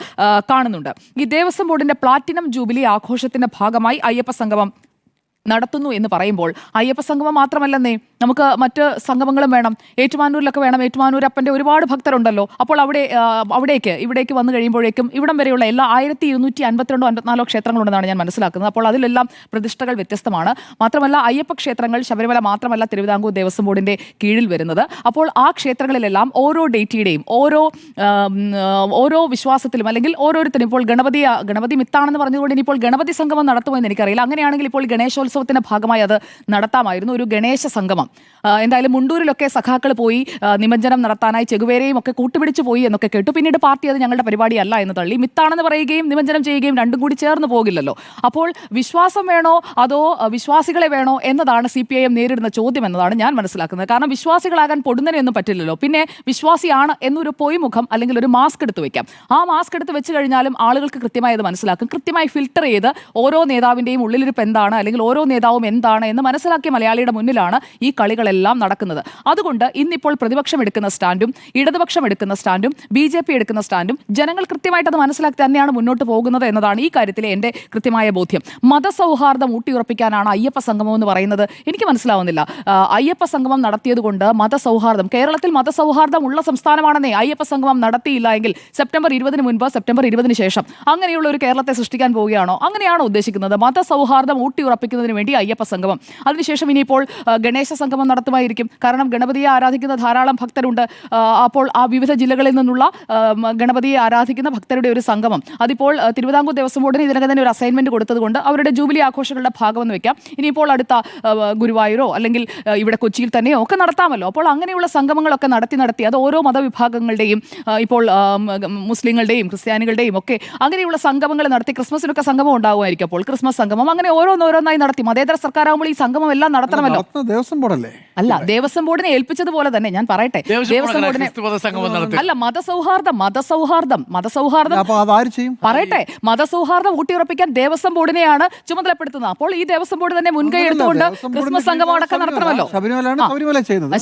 കാണുന്നുണ്ട്. ഈ ദേവസ്വം ബോർഡിന്റെ പ്ലാറ്റിനം ജൂബിലി ആഘോഷത്തിന്റെ ഭാഗമായി അയ്യപ്പ സംഗമം നടത്തുന്നു എന്ന് പറയുമ്പോൾ അയ്യപ്പ സംഗമം മാത്രമല്ലെന്നേ, നമുക്ക് മറ്റ് സംഗമങ്ങളും വേണം. ഏറ്റുമാനൂരിലൊക്കെ വേണം. ഏറ്റുമാനൂരപ്പൻ്റെ ഒരുപാട് ഭക്തരുണ്ടല്ലോ. അപ്പോൾ ഇവിടേക്ക് വന്നു കഴിയുമ്പോഴേക്കും ഇവിടം വരെയുള്ള എല്ലാ 1252-54 ക്ഷേത്രങ്ങളുണ്ടെന്നാണ് ഞാൻ മനസ്സിലാക്കുന്നത്. അപ്പോൾ അതിലെല്ലാം പ്രതിഷ്ഠകൾ വ്യത്യസ്തമാണ്. മാത്രമല്ല അയ്യപ്പ ക്ഷേത്രങ്ങൾ ശബരിമല മാത്രമല്ല തിരുവിതാംകൂർ ദേവസ്വം ബോർഡിന്റെ കീഴിൽ വരുന്നത്. അപ്പോൾ ആ ക്ഷേത്രങ്ങളിലെല്ലാം ഓരോ ഡേറ്റിയുടെയും ഓരോ വിശ്വാസത്തിലും അല്ലെങ്കിൽ ഓരോരുത്തരും ഇപ്പോൾ ഗണപതി മിത്താണെന്ന് പറഞ്ഞുകൊണ്ട് ഇനിയിപ്പോൾ ഗണപതി സംഗമം നടത്തുമെന്ന് എനിക്കറിയില്ല. അങ്ങനെയാണെങ്കിൽ ഇപ്പോൾ ഗണേശോത്സവത്തിന്റെ ഭാഗമായി അത് നടത്താമായിരുന്നു, ഒരു ഗണേശ സംഗമം. എന്തായാലും മുണ്ടൂരിലൊക്കെ സഖാക്കൾ പോയി നിമജ്ജനം നടത്താനായി ചെകുവേരയും ഒക്കെ കൂട്ടുപിടിച്ചു പോയി എന്നൊക്കെ കേട്ടു. പിന്നീട് പാർട്ടി അത് ഞങ്ങളുടെ പരിപാടിയല്ല എന്ന് തള്ളി. മിത്താണെന്ന് പറയുകയും നിമജ്ജനം ചെയ്യുകയും രണ്ടും കൂടി ചേർന്ന് പോകില്ലല്ലോ. അപ്പോൾ വിശ്വാസം വേണോ അതോ വിശ്വാസികളെ വേണോ എന്നതാണ് CPIM നേരിടുന്ന ചോദ്യം എന്നതാണ് ഞാൻ മനസ്സിലാക്കുന്നത്. കാരണം വിശ്വാസികളാകാൻ പൊടുന്നതിനൊന്നും പറ്റില്ലല്ലോ. പിന്നെ വിശ്വാസിയാണ് എന്നൊരു പൊയ്മുഖം അല്ലെങ്കിൽ ഒരു മാസ്ക് എടുത്ത് വെക്കാം. ആ മാസ്ക് എടുത്ത് വെച്ച് കഴിഞ്ഞാലും ആളുകൾക്ക് കൃത്യമായി അത് മനസ്സിലാക്കും. കൃത്യമായി ഫിൽട്ടർ ചെയ്ത് ഓരോ നേതാവിൻ്റെയും ഉള്ളിലിരിപ്പ് എന്താണ് അല്ലെങ്കിൽ ഓരോ നേതാവും എന്താണ് എന്ന് മനസ്സിലാക്കിയ മലയാളിയുടെ മുന്നിലാണ് ഈ കളികളെല്ലാം നടക്കുന്നത്. അതുകൊണ്ട് ഇന്നിപ്പോൾ പ്രതിപക്ഷം എടുക്കുന്ന സ്റ്റാൻഡും ഇടതുപക്ഷം എടുക്കുന്ന സ്റ്റാൻഡും BJP എടുക്കുന്ന സ്റ്റാൻഡും ജനങ്ങൾ കൃത്യമായിട്ട് അത് മനസ്സിലാക്കി തന്നെയാണ് മുന്നോട്ട് പോകുന്നത് എന്നതാണ് ഈ കാര്യത്തിലെ എൻ്റെ കൃത്യമായ ബോധ്യം. മതസൗഹാർദ്ദം ഊട്ടിയുറപ്പിക്കാനാണ് അയ്യപ്പ സംഗമം എന്ന് പറയുന്നത്. എനിക്ക് മനസ്സിലാവുന്നില്ല. അയ്യപ്പ സംഗമം നടത്തിയത് കൊണ്ട് മതസൗഹാർദ്ദം, കേരളത്തിൽ മതസൗഹാർദ്ദം ഉള്ള സംസ്ഥാനമാണെന്നേ. അയ്യപ്പ സംഗമം നടത്തിയില്ല എങ്കിൽ സെപ്റ്റംബർ 20 മുൻപ് സെപ്റ്റംബർ 20 ശേഷം അങ്ങനെയുള്ള ഒരു കേരളത്തെ സൃഷ്ടിക്കാൻ പോവുകയാണോ? അങ്ങനെയാണോ ഉദ്ദേശിക്കുന്നത്? മതസൗഹാർദ്ദം ഊട്ടിയുറപ്പിക്കുന്നതിന് വേണ്ടി അയ്യപ്പ സംഗമം, അതിനുശേഷം ഇനിയിപ്പോൾ ഗണേശ സംഗമം നടത്തുമായിരിക്കും. കാരണം ഗണപതിയെ ആരാധിക്കുന്ന ധാരാളം ഭക്തരുണ്ട്. അപ്പോൾ ആ വിവിധ ജില്ലകളിൽ നിന്നുള്ള ഗണപതിയെ ആരാധിക്കുന്ന ഭക്തരുടെ ഒരു സംഗമം, അതിപ്പോൾ തിരുവിതാംകൂർ ദേവസ്വം ബോർഡിന് ഇതിനകം തന്നെ ഒരു അസൈൻമെന്റ് കൊടുത്തതുകൊണ്ട് അവരുടെ ജൂബിലി ആഘോഷങ്ങളുടെ ഭാഗമെന്ന് വെക്കാം. ഇനിയിപ്പോൾ അടുത്ത ഗുരുവായൂരോ അല്ലെങ്കിൽ ഇവിടെ കൊച്ചിയിൽ തന്നെയോ ഒക്കെ നടത്താമല്ലോ. അപ്പോൾ അങ്ങനെയുള്ള സംഗമങ്ങളൊക്കെ നടത്തി അത് ഓരോ മതവിഭാഗങ്ങളുടെയും, ഇപ്പോൾ മുസ്ലിങ്ങളുടെയും ക്രിസ്ത്യാനികളുടെയും ഒക്കെ അങ്ങനെയുള്ള സംഗമങ്ങൾ നടത്തി. ക്രിസ്മസിനൊക്കെ സംഗമം ഉണ്ടാകുമായിരിക്കും. അപ്പോൾ ക്രിസ്മസ് സംഗമം അങ്ങനെ ഓരോന്നോരോന്നായി നടത്തി. മതേതര സർക്കാരാകുമ്പോൾ ഈ സംഗമം എല്ലാം നടത്തണമല്ലോ. ദേവസ്വം ബോർഡല്ലേ? അല്ല, ദേവസ്വം ബോർഡിനെ ഏൽപ്പിച്ചതുപോലെ തന്നെ ഞാൻ പറയട്ടെ, ദേവസ്വം ബോർഡിനെ അല്ല, മതസൗഹാർദ്ദം പറയട്ടെ, മതസൗഹാർദ്ദം ഊട്ടിയുറപ്പിക്കാൻ ദേവസ്വം ബോർഡിനെയാണ് ചുമതലപ്പെടുത്തുന്നത്. അപ്പോൾ ഈ ദേവസ്വം ബോർഡ് തന്നെ മുൻകൈ എടുത്തുകൊണ്ട് ക്രിസ്മസ് സംഗമം അടക്കം നടത്തണമല്ലോ.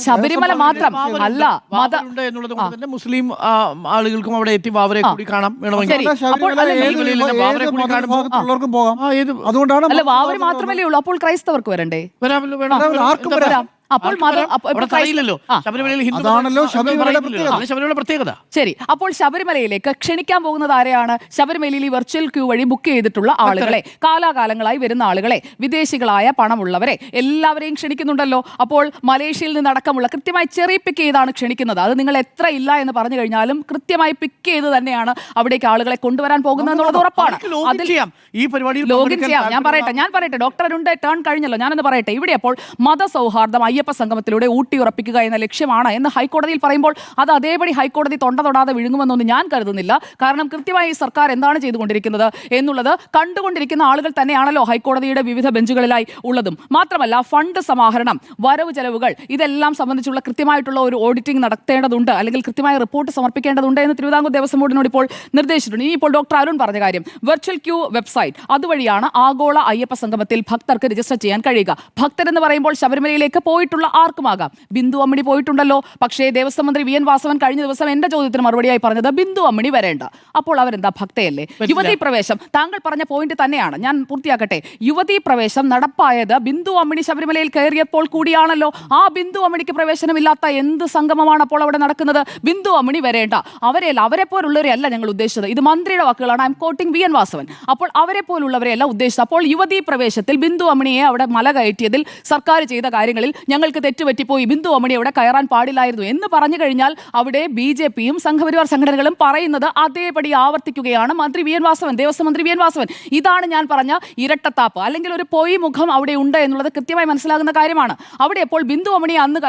ശബരിമല മാത്രം അല്ല, മുസ്ലിം ആളുകൾക്കും അവിടെ എത്തി അവരെ കൂടി കാണാം. അതുകൊണ്ടാണ് അല്ല, വാവര് മാത്രമല്ലേ ഉള്ളൂ. അപ്പോൾ ക്രൈസ്തവർക്ക് വരണ്ടേ? അപ്പോൾ ശരി, അപ്പോൾ ശബരിമലയിലേക്ക് ക്ഷണിക്കാൻ പോകുന്നത് ആരെയാണ്? ശബരിമലയിൽ ഈ വെർച്വൽ ക്യൂ വഴി ബുക്ക് ചെയ്തിട്ടുള്ള ആളുകളെ, കാലാകാലങ്ങളായി വരുന്ന ആളുകളെ, വിദേശികളായ പണമുള്ളവരെ എല്ലാവരെയും ക്ഷണിക്കുന്നുണ്ടല്ലോ. അപ്പോൾ മലേഷ്യയിൽ നിന്നടക്കമുള്ള കൃത്യമായി ചെറി പിക്ക് ചെയ്താണ് ക്ഷണിക്കുന്നത്. അത് നിങ്ങൾ എത്ര ഇല്ല എന്ന് പറഞ്ഞു കഴിഞ്ഞാലും കൃത്യമായി പിക്ക് ചെയ്ത് തന്നെയാണ് അവിടേക്ക് ആളുകളെ കൊണ്ടുവരാൻ പോകുന്നത് എന്നുള്ളത് ഉറപ്പാണ്. ലോഗിൻ ചെയ്യാം. ഞാൻ പറയട്ടെ, ഡോക്ടർ അരുണിന്റെ ടേൺ കഴിഞ്ഞല്ലോ. ഞാനൊന്ന് പറയട്ടെ. ഇവിടെ അപ്പോൾ മതസൗഹാർദ്ദം അയ്യപ്പ സംഗമത്തിലൂടെ ഊട്ടിയുറപ്പിക്കുക എന്ന ലക്ഷ്യമാണ് എന്ന് ഹൈക്കോടതിയിൽ പറയുമ്പോൾ അത് അതേപടി ഹൈക്കോടതി തൊണ്ട തൊടാതെ വിഴുങ്ങുമെന്നൊന്നും ഞാൻ കരുതുന്നില്ല. കാരണം കൃത്യമായി ഈ സർക്കാർ എന്താണ് ചെയ്തുകൊണ്ടിരിക്കുന്നത് എന്നുള്ളത് കണ്ടുകൊണ്ടിരിക്കുന്ന ആളുകൾ തന്നെയാണല്ലോ ഹൈക്കോടതിയുടെ വിവിധ ബെഞ്ചുകളിലായി ഉള്ളതും. മാത്രമല്ല ഫണ്ട് സമാഹരണം, വരവ് ചെലവുകൾ, ഇതെല്ലാം സംബന്ധിച്ചുള്ള കൃത്യമായിട്ടുള്ള ഒരു ഓഡിറ്റിംഗ് നടത്തേണ്ടതുണ്ട്, അല്ലെങ്കിൽ കൃത്യമായ റിപ്പോർട്ട് സമർപ്പിക്കേണ്ടതുണ്ട് എന്ന് തിരുവിതാംകൂർ ദേവസ്വം ബോർഡിനോട് ഇപ്പോൾ നിർദ്ദേശിച്ചിട്ടുണ്ട്. ഇനി ഇപ്പോൾ ഡോക്ടർ അരുൺ പറഞ്ഞ കാര്യം, വെർച്വൽ ക്യൂ വെബ്സൈറ്റ്, അതുവഴിയാണ് ആഗോള അയ്യപ്പ സംഗമത്തിൽ ഭക്തർക്ക് രജിസ്റ്റർ ചെയ്യാൻ കഴിയുക. ഭക്തരെന്ന് പറയുമ്പോൾ ശബരിമലയിലേക്ക് പോയിട്ടുള്ള ആർക്കുമാകാം. ബിന്ദു അമ്മിണി പോയിട്ടുണ്ടല്ലോ, പക്ഷേ ദേവസ്വം മന്ത്രി വി എൻ വാസവൻ കഴിഞ്ഞ ദിവസം എന്റെ ചോദ്യത്തിന് മറുപടിയായി പറഞ്ഞത് ബിന്ദു അമ്മിണി വരേണ്ട. അപ്പോൾ അവരെന്താ ഭക്തയല്ലേ? യുവതീ പ്രവേശം, താങ്കൾ പറഞ്ഞ പോയിന്റ് തന്നെയാണ്, ഞാൻ പൂർത്തിയാക്കട്ടെ. യുവതീ പ്രവേശം നടപ്പായത് ബിന്ദു അമ്മിണി ശബരിമലയിൽ കയറിയപ്പോൾ കൂടിയാണല്ലോ. ആ ബിന്ദു അമ്മിണിക്ക് പ്രവേശനമില്ലാത്ത എന്ത് സംഗമമാണ് അപ്പോൾ അവിടെ നടക്കുന്നത്? ബിന്ദു അമ്മിണി വരേണ്ട. അവരെയല്ല, അവരെ പോലുള്ളവരെയല്ല ഞങ്ങൾ ഉദ്ദേശിച്ചത്. ഇത് മന്ത്രിയുടെ വാക്കുകളാണ്, I'm quoting V N Vasavan. അപ്പോൾ അവരെ പോലുള്ളവരെയല്ല ഉദ്ദേശിച്ചത്. അപ്പോൾ യുവതീ പ്രവേശത്തിൽ ബിന്ദു അമ്മിണിയെ അവിടെ മല കയറ്റിയതിൽ സർക്കാർ ചെയ്ത കാര്യങ്ങളിൽ ഞങ്ങൾക്ക് തെറ്റുപറ്റിപ്പോയി, ബിന്ദു അമ്മിണി അവിടെ കയറാൻ പാടില്ലായിരുന്നു എന്ന് പറഞ്ഞു കഴിഞ്ഞാൽ അവിടെ BJPയും സംഘപരിവാർ സംഘടനകളും പറയുന്നത് അതേപടി ആവർത്തിക്കുകയാണ് മന്ത്രി വി എൻ വാസവൻ, ദേവസ്വം മന്ത്രി വി എൻ വാസവൻ. ഇതാണ് ഞാൻ പറഞ്ഞ ഇരട്ടത്താപ്പ്, അല്ലെങ്കിൽ ഒരു പൊയ് മുഖം അവിടെ ഉണ്ട് എന്നുള്ളത് കൃത്യമായി മനസ്സിലാകുന്ന കാര്യമാണ്. അവിടെ ഇപ്പോൾ ബിന്ദു അമ്മിണിയെ അന്ന്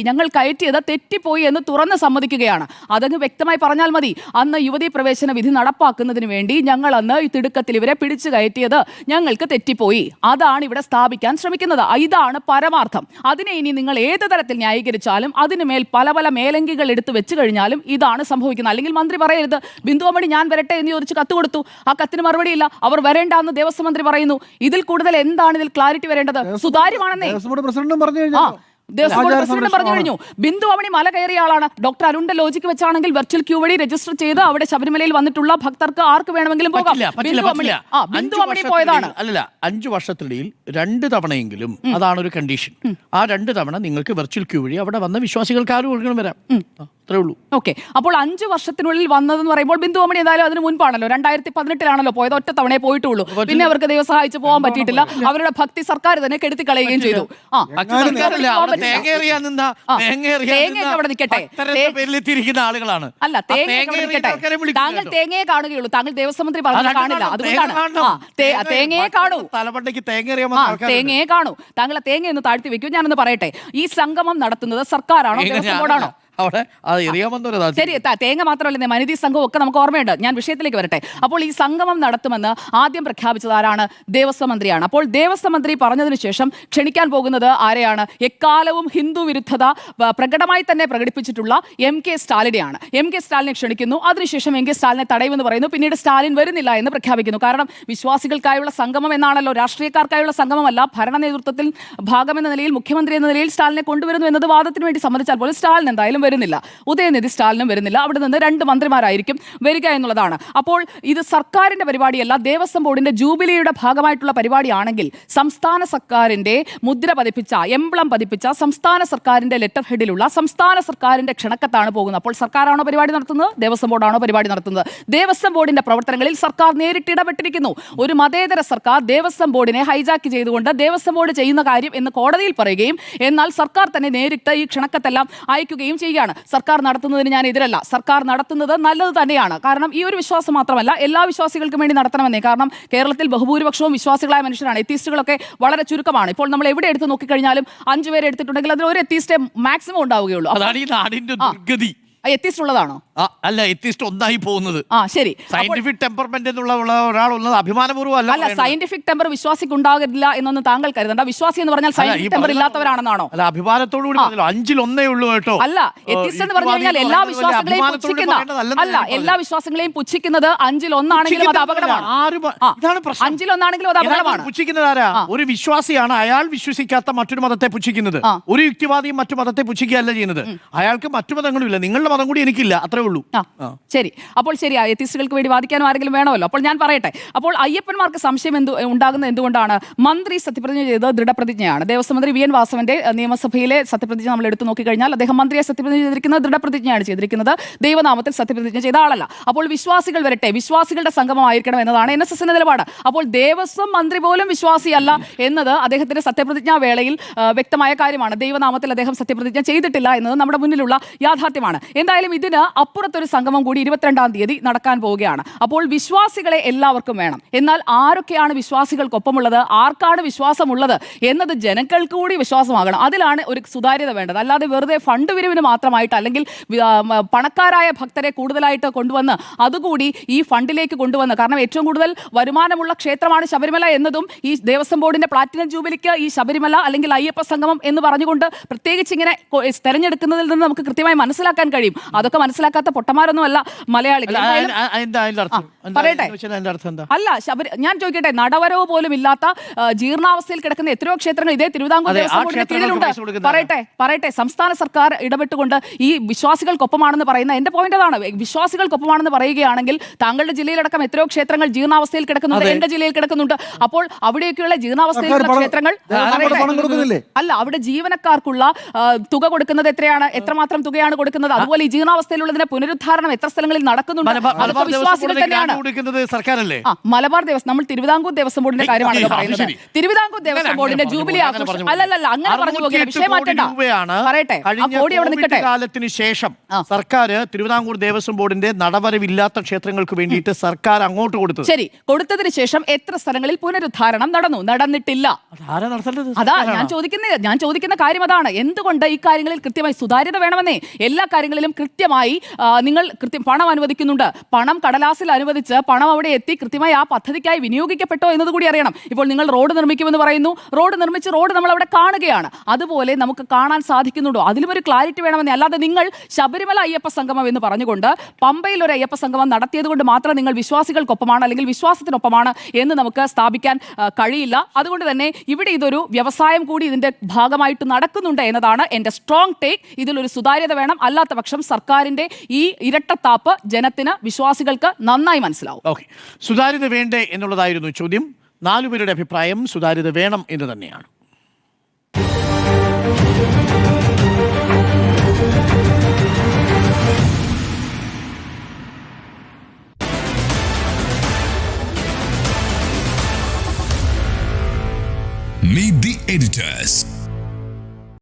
ഞങ്ങൾ കയറ്റിയത് തെറ്റിപ്പോയി എന്ന് തുറന്ന് സമ്മതിക്കുകയാണ്. അതങ്ങ് വ്യക്തമായി പറഞ്ഞാൽ മതി. അന്ന് യുവതീ പ്രവേശന വിധി നടപ്പാക്കുന്നതിന് വേണ്ടി ഞങ്ങൾ അന്ന് ഈ തിടുക്കത്തിൽ ഇവരെ പിടിച്ചു കയറ്റിയത് ഞങ്ങൾക്ക് തെറ്റിപ്പോയി, അതാണ് ഇവിടെ സ്ഥാപിക്കാൻ ശ്രമിക്കുന്നത്. ഇതാണ് പരമാർത്ഥം. അതിനെ ഇനി നിങ്ങൾ ഏത് തരത്തിൽ ന്യായീകരിച്ചാലും അതിനുമേൽ പല പല മേലങ്കികൾ എടുത്ത് വെച്ച് കഴിഞ്ഞാലും ഇതാണ് സംഭവിക്കുന്നത്. അല്ലെങ്കിൽ മന്ത്രി പറയരുത് ബിന്ദു അമ്മിണി ഞാൻ വരട്ടെ എന്ന് ചോദിച്ച് കത്ത് കൊടുത്തു, ആ കത്തിന് മറുപടിയില്ല, അവർ വരേണ്ട എന്ന് ദേവസ്വം മന്ത്രി പറയുന്നു. ഇതിൽ കൂടുതൽ എന്താണ് ഇതിൽ ക്ലാരിറ്റി വരേണ്ടത്? സുതാര്യമാണെന്നേ പ്രസിഡന്റും പറഞ്ഞു ദേവസ്വം ബോർഡ് പ്രസിഡന്റ് പറഞ്ഞു കഴിഞ്ഞു. ബിന്ദു അമ്മിണി മല കയറിയ ആളാണ്. ഡോക്ടർ അരുണിന്റെ ലോജിക്ക് വെച്ചാണെങ്കിൽ വെർച്വൽ ക്യൂ വഴി രജിസ്റ്റർ ചെയ്ത് അവിടെ ശബരിമലയിൽ വന്നിട്ടുള്ള ഭക്തർക്ക് ആർക്ക് വേണമെങ്കിലും പോകാം. ബിന്ദു അമ്മിണി പോയതാണ്. അല്ലല്ല, 5 വർഷത്തിനിടയിൽ 2 തവണയെങ്കിലും അതാണ് ഒരു കണ്ടീഷൻ. ആ 2 തവണ നിങ്ങൾക്ക് വെർച്വൽ ക്യൂ വഴി അവിടെ വന്ന വിശ്വാസികൾക്ക് ആരും ഒഴുകണം വരാം, അത്രേ ഉള്ളൂ. ഓക്കെ, അപ്പോൾ 5 വർഷത്തിനുള്ളിൽ വന്നതെന്ന് പറയുമ്പോൾ ബിന്ദു അമ്മിണി എന്തായാലും അതിന് മുൻപാണല്ലോ, 2018 പോയത്. ഒറ്റ തവണയെ പോയിട്ടുള്ളൂ. പിന്നെ അവർക്ക് ദൈവം സഹായിച്ച് പോകാൻ പറ്റിയിട്ടില്ല. അവരുടെ ഭക്തി സർക്കാർ തന്നെ കെടുത്തി കളയുകയും ചെയ്തു. ആളുകളാണ്. അല്ല, താങ്കൾ തേങ്ങയെ കാണുകയുള്ളൂ, താങ്കൾ ദേവസ്വം മന്ത്രി പറഞ്ഞു കാണില്ല. അതുകൊണ്ടാണ് തേങ്ങയെ കാണൂ, തേങ്ങയെ കാണൂ. താങ്കൾ തേങ്ങ ഒന്ന് താഴ്ത്തി വെക്കൂ. ഞാനൊന്ന് പറയട്ടെ, ഈ സംഗമം നടത്തുന്നത് സർക്കാരാണോ ദേവസ്വം ബോർഡാണോ? ശരി, തേങ്ങ മാത്രമല്ല, മനിതി സംഘവും ഒക്കെ നമുക്ക് ഓർമ്മയുണ്ട്. ഞാൻ വിഷയത്തിലേക്ക് വരട്ടെ. അപ്പോൾ ഈ സംഗമം നടത്തുമെന്ന് ആദ്യം പ്രഖ്യാപിച്ചത് ആരാണ്? ദേവസ്വം മന്ത്രിയാണ്. അപ്പോൾ ദേവസ്വം മന്ത്രി പറഞ്ഞതിന് ശേഷം ക്ഷണിക്കാൻ പോകുന്നത് ആരെയാണ്? എക്കാലവും ഹിന്ദു വിരുദ്ധത പ്രകടമായി തന്നെ പ്രകടിപ്പിച്ചിട്ടുള്ള MK സ്റ്റാലിനെയാണ്. MK സ്റ്റാലിനെ ക്ഷണിക്കുന്നു. അതിനുശേഷം MK സ്റ്റാലിനെ തടയുമെന്ന് പറയുന്നു. പിന്നീട് സ്റ്റാലിൻ വരുന്നില്ല എന്ന് പ്രഖ്യാപിക്കുന്നു. കാരണം വിശ്വാസികൾക്കായുള്ള സംഗമം എന്നാണല്ലോ, രാഷ്ട്രീയക്കാർക്കായുള്ള സംഗമമല്ല. ഭരണ നേതൃത്വത്തിൽ ഭാഗമെന്ന നിലയിൽ, മുഖ്യമന്ത്രി എന്ന നിലയിൽ സ്റ്റാലിനെ കൊണ്ടുവരുന്നു എന്നത് വാദത്തിന് വേണ്ടി സമ്മതിച്ചാൽ പോലും സ്റ്റാലിൻ എന്തായാലും വരുന്നില്ല. ഉദയനിധി സ്റ്റാലിനും വരുന്നില്ല. അവിടെ നിന്ന് 2 മന്ത്രിമാരായിരിക്കും വരിക എന്നുള്ളതാണ്. അപ്പോൾ ഇത് സർക്കാരിന്റെ പരിപാടിയല്ല, ദേവസ്വം ബോർഡിന്റെ ജൂബിലിയുടെ ഭാഗമായിട്ടുള്ള പരിപാടിയാണെങ്കിൽ സംസ്ഥാന സർക്കാരിന്റെ മുദ്ര പതിപ്പിച്ച, എംബ്ലം പതിപ്പിച്ച, സംസ്ഥാന സർക്കാരിന്റെ ലെറ്റർ ഹെഡിലുള്ള സംസ്ഥാന സർക്കാരിന്റെ ക്ഷണക്കത്താണ് പോകുന്നത്. അപ്പോൾ സർക്കാരാണോ പരിപാടി നടത്തുന്നത്? ദേവസ്വം ബോർഡാണോ പരിപാടി നടത്തുന്നത്? ദേവസ്വം ബോർഡിന്റെ പ്രവർത്തനങ്ങളിൽ സർക്കാർ നേരിട്ട് ഇടപെട്ടിരിക്കുന്നു. ഒരു മതേതര സർക്കാർ ദേവസ്വം ബോർഡിനെ ഹൈജാക്ക് ചെയ്തുകൊണ്ട് ദേവസ്വം ബോർഡ് ചെയ്യുന്ന കാര്യം എന്ന് കോടതിയിൽ പറയുകയും എന്നാൽ സർക്കാർ തന്നെ നേരിട്ട് ഈ ക്ഷണക്കത്തെല്ലാം അയക്കുകയും ചെയ്യുകയാണ്. സർക്കാർ നടത്തുന്നതിന് ഞാൻ എതിരല്ല. സർക്കാർ നടത്തുന്നത് നല്ലത് തന്നെയാണ്. കാരണം ഈ ഒരു വിശ്വാസം മാത്രമല്ല, എല്ലാ വിശ്വാസികൾക്കും വേണ്ടി നടത്തണമെന്നേ. കാരണം കേരളത്തിൽ ബഹുഭൂരിപക്ഷവും വിശ്വാസികളായ മനുഷ്യരാണ്. എത്തീസ്റ്റുകളൊക്കെ വളരെ ചുരുക്കമാണ്. ഇപ്പോൾ നമ്മൾ എവിടെ എടുത്ത് നോക്കിക്കഴിഞ്ഞാലും 5 പേരെ എടുത്തിട്ടുണ്ടെങ്കിൽ അതിൽ ഒരു എത്തീസ്റ്റേ മാക്സിമം ഉണ്ടാവുകയുള്ളൂ. അതാണ് ഈ നാടിന്റെ ദുർഗതി. എത്തിസ്റ്റ് ഉള്ളതാണോ? അല്ല, എത്തിസ്റ്റ് ഒന്നായി പോകുന്നത്. ശരി, സയന്റിഫിക് ടെമ്പർമെന്റ് എന്നുള്ള ഒരാളുള്ളത് അഭിമാനപൂർവ്വം അല്ല. സയന്റിഫിക് ടെമ്പർ വിശ്വാസിക്ക് ഉണ്ടാകില്ല എന്നൊന്നും താങ്കൾ കരുതണ്ട. വിശ്വാസി എന്ന് പറഞ്ഞാൽ സയന്റിഫിക് ടെമ്പർ ഇല്ലാത്തവരാണെന്നാണോ? അല്ല, അഭിമാനത്തോടു കൂടി 5-ൽ 1 ഉള്ളൂ കേട്ടോ. അല്ല, എത്തിസ്റ്റ് എന്ന് പറഞ്ഞു കഴിഞ്ഞാൽ എല്ലാ വിശ്വാസങ്ങളെയും പുച്ഛിക്കുന്ന, അല്ല, എല്ലാ വിശ്വാസങ്ങളെയും പുച്ഛിക്കുന്നത് 5-ൽ 1 ആണെങ്കിലും അത് അപകടമാണ്. 5-ൽ 1 ആണെങ്കിലും അത് അപകടമാണ്. പുച്ഛിക്കുന്നത് ആരാ? ഒരു വിശ്വാസിയാണ്. അയാൾ വിശ്വസിക്കാത്ത മറ്റൊരു മതത്തെ പുച്ഛിക്കുന്നത്. ഒരു യുക്തിവാദിയും മറ്റു മതത്തെ പുച്ഛിക്കുകയല്ല ചെയ്യുന്നത്. അയാൾക്ക് മറ്റു മതങ്ങളും ഇല്ല, നിങ്ങളുടെ മതം കൂടി എനിക്കില്ല, അത്രേ ഉള്ളൂ. ശരി, അപ്പോൾ ശരി, എത്തിസ്റ്റുകൾക്ക് വേണ്ടി വാദിക്കാനും ആരെങ്കിലും വേണമല്ലോ. അപ്പോൾ ഞാൻ പറയട്ടെ, അപ്പോൾ അയ്യപ്പന്മാർക്ക് സംശയം ഉണ്ടാകുന്നത് എന്തുകൊണ്ടാണ്? മന്ത്രി സത്യപ്രതിജ്ഞ ചെയ്തത് ദൃഢപ്രതിജ്ഞയാണ്. ദേവസ്വം മന്ത്രി വി എൻ വാസവന്റെ നിയമസഭയിലെ സത്യപ്രതിജ്ഞ നമ്മൾ എടുത്തു നോക്കിക്കഴിഞ്ഞാൽ അദ്ദേഹം മന്ത്രിയെ സത്യപ്രതിജ്ഞ ചെയ്തിരിക്കുന്നത് ദൃഢപ്രതിജ്ഞയാണ് ചെയ്തിരിക്കുന്നത്, ദൈവനാമത്തിൽ സത്യപ്രതിജ്ഞ ചെയ്ത ആളല്ല. അപ്പോൾ വിശ്വാസികൾ വരട്ടെ, വിശ്വാസികളുടെ സംഗമമായിരിക്കണം എന്നതാണ് NSSന്റെ നിലപാട്. അപ്പോൾ ദേവസ്വം മന്ത്രി പോലും വിശ്വാസിയല്ല എന്നത് അദ്ദേഹത്തിന്റെ സത്യപ്രതിജ്ഞാ വേളയിൽ വ്യക്തമായ കാര്യമാണ്. ദൈവനാമത്തിൽ അദ്ദേഹം സത്യപ്രതിജ്ഞ ചെയ്തിട്ടില്ല എന്നത് നമ്മുടെ മുന്നിലുള്ള യാഥാർത്ഥ്യമാണ്. എന്തായാലും ഇതിന് അപ്പുറത്തൊരു സംഗമം കൂടി 22-ാം തീയതി നടക്കാൻ പോവുകയാണ്. അപ്പോൾ വിശ്വാസികളെ എല്ലാവർക്കും വേണം. എന്നാൽ ആരൊക്കെയാണ് വിശ്വാസികൾക്കൊപ്പമുള്ളത്, ആർക്കാണ് വിശ്വാസമുള്ളത് എന്നത് ജനങ്ങൾക്ക് കൂടി വിശ്വാസമാകണം. അതിലാണ് ഒരു സുതാര്യത വേണ്ടത്. അല്ലാതെ വെറുതെ ഫണ്ട് പിരിവിന് മാത്രമായിട്ട് അല്ലെങ്കിൽ പണക്കാരായ ഭക്തരെ കൂടുതലായിട്ട് കൊണ്ടുവന്ന് അതുകൂടി ഈ ഫണ്ടിലേക്ക് കൊണ്ടുവന്ന്, കാരണം ഏറ്റവും കൂടുതൽ വരുമാനമുള്ള ക്ഷേത്രമാണ് ശബരിമല എന്നതും ഈ ദേവസ്വം ബോർഡിന്റെ പ്ലാറ്റിനം ജൂബിലിക്ക് ഈ ശബരിമല അല്ലെങ്കിൽ അയ്യപ്പ സംഗമം എന്ന് പറഞ്ഞുകൊണ്ട് പ്രത്യേകിച്ച് ഇങ്ങനെ തെരഞ്ഞെടുക്കുന്നതിൽ നിന്ന് നമുക്ക് കൃത്യമായി മനസ്സിലാക്കാൻ കഴിയും. അതൊക്കെ മനസ്സിലാക്കാത്ത പൊട്ടന്മാരൊന്നും അല്ല മലയാളികൾ. പറയട്ടെ, അല്ല ഞാൻ ചോദിക്കട്ടെ, നടവരവ് പോലും ഇല്ലാത്ത ജീർണാവസ്ഥയിൽ കിടക്കുന്ന എത്രയോ ക്ഷേത്രങ്ങൾ ഇതേ തിരുവിതാംകൂർ ദേവസ്വം ബോർഡിന്റെ കീഴിലുണ്ട്. പറയട്ടെ സംസ്ഥാന സർക്കാർ ഇടപെട്ടുകൊണ്ട് ഈ വിശ്വാസികൾക്കൊപ്പമാണെന്ന് പറയുന്ന, എന്റെ പോയിന്റ് അതാണ്, വിശ്വാസികൾക്കൊപ്പമാണെന്ന് പറയുകയാണെങ്കിൽ താങ്കളുടെ ജില്ലയിലടക്കം എത്രയോ ക്ഷേത്രങ്ങൾ ജീർണാവസ്ഥയിൽ കിടക്കുന്നുണ്ട്, എന്റെ ജില്ലയിൽ കിടക്കുന്നുണ്ട്. അപ്പോൾ അവിടെയൊക്കെയുള്ള ജീർണാവസ്ഥയിലുള്ള ക്ഷേത്രങ്ങൾ അല്ല, അവിടെ ജീവനക്കാർക്കുള്ള തുക കൊടുക്കുന്നത് എത്രയാണ്, എത്രമാത്രം തുകയാണ് കൊടുക്കുന്നത്, അതുപോലെ ഈ ജീർണാവസ്ഥയിലുള്ളതിന്റെ പുനരുദ്ധാരണം എത്ര സ്ഥലങ്ങളിൽ നടക്കുന്നുണ്ട്, അതൊക്കെ വിശ്വാസികൾ തന്നെയാണ്. മലബാർ ദേവസ്വം, നമ്മൾ തിരുവിതാംകൂർ ദേവസ്വം ബോർഡിന്റെ കാര്യമാണല്ലോ പറയുന്നത്. തിരുവിതാംകൂർ ദേവസ്വം ബോർഡിന്റെ ജൂബിലി ആഘോഷം അല്ലല്ല, അങ്ങനെ പറഞ്ഞു പോകുക, വിഷയം മാറ്റണ്ട. പറയട്ടെ, ആ കോടി അവിടെ നിൽക്കട്ടെ. കാലത്തിന് ശേഷം സർക്കാർ തിരുവിതാംകൂർ ദേവസ്വം ബോർഡിന്റെ നടവരവില്ലാത്ത ക്ഷേത്രങ്ങൾക്ക് വേണ്ടിയിട്ട് സർക്കാർ അങ്ങോട്ട് കൊടുത്തത്. ശരി, കൊടുത്തതിന് ശേഷം എത്ര സ്ഥലങ്ങളിൽ പുനരുദ്ധാരണം നടന്നിട്ടില്ല. അതാ ഞാൻ ചോദിക്കുന്ന കാര്യം അതാണ്. എന്തുകൊണ്ട് ഈ കാര്യങ്ങളിൽ കൃത്യമായി സുതാര്യത വേണമെന്നേ. എല്ലാ കാര്യങ്ങളിലും കൃത്യമായി നിങ്ങൾ പണം അനുവദിക്കുന്നുണ്ട്, പണം കടലാസിൽ അനുവദിച്ച് പണം അവിടെ എത്തി കൃത്യമായി ആ പദ്ധതിക്കായി വിനിയോഗിക്കപ്പെട്ടോ എന്നതുകൂടി അറിയണം. ഇപ്പോൾ നിങ്ങൾ റോഡ് നിർമ്മിക്കുമെന്ന് പറയുന്നു, റോഡ് നിർമ്മിച്ച് റോഡ് നമ്മൾ അവിടെ കാണുകയാണ്, അതുപോലെ നമുക്ക് കാണാൻ സാധിക്കുന്നുണ്ടോ, അതിലും ഒരു ക്ലാരിറ്റി വേണമെന്നേ. അല്ലാതെ നിങ്ങൾ ശബരിമല അയ്യപ്പ സംഗമം എന്ന് പറഞ്ഞുകൊണ്ട് പമ്പയിൽ ഒരു അയ്യപ്പ സംഗമം നടത്തിയത് കൊണ്ട് മാത്രം നിങ്ങൾ വിശ്വാസികൾക്കൊപ്പമാണ് അല്ലെങ്കിൽ വിശ്വാസത്തിനൊപ്പമാണ് എന്ന് നമുക്ക് സ്ഥാപിക്കാൻ കഴിയില്ല. അതുകൊണ്ട് തന്നെ ഇവിടെ ഇതൊരു വ്യവസായം കൂടി ഇതിന്റെ ഭാഗമായിട്ട് നടക്കുന്നുണ്ട് എന്നതാണ് എന്റെ സ്ട്രോങ് ടേക്ക്. ഇതിലൊരു സുതാര്യത വേണം, അല്ലാത്ത പക്ഷം സർക്കാരിന്റെ ഈ ഇരട്ടത്താപ്പ് ജനത്തിന്, വിശ്വാസികൾക്ക് നന്നായി മനസ്സിലാവും. ഓക്കെ, സുതാര്യത വേണ്ടേ എന്നുള്ളതായിരുന്നു ചോദ്യം. 4 പേരുടെ അഭിപ്രായം സുതാര്യത വേണം എന്ന് തന്നെയാണ്. Meet the editors.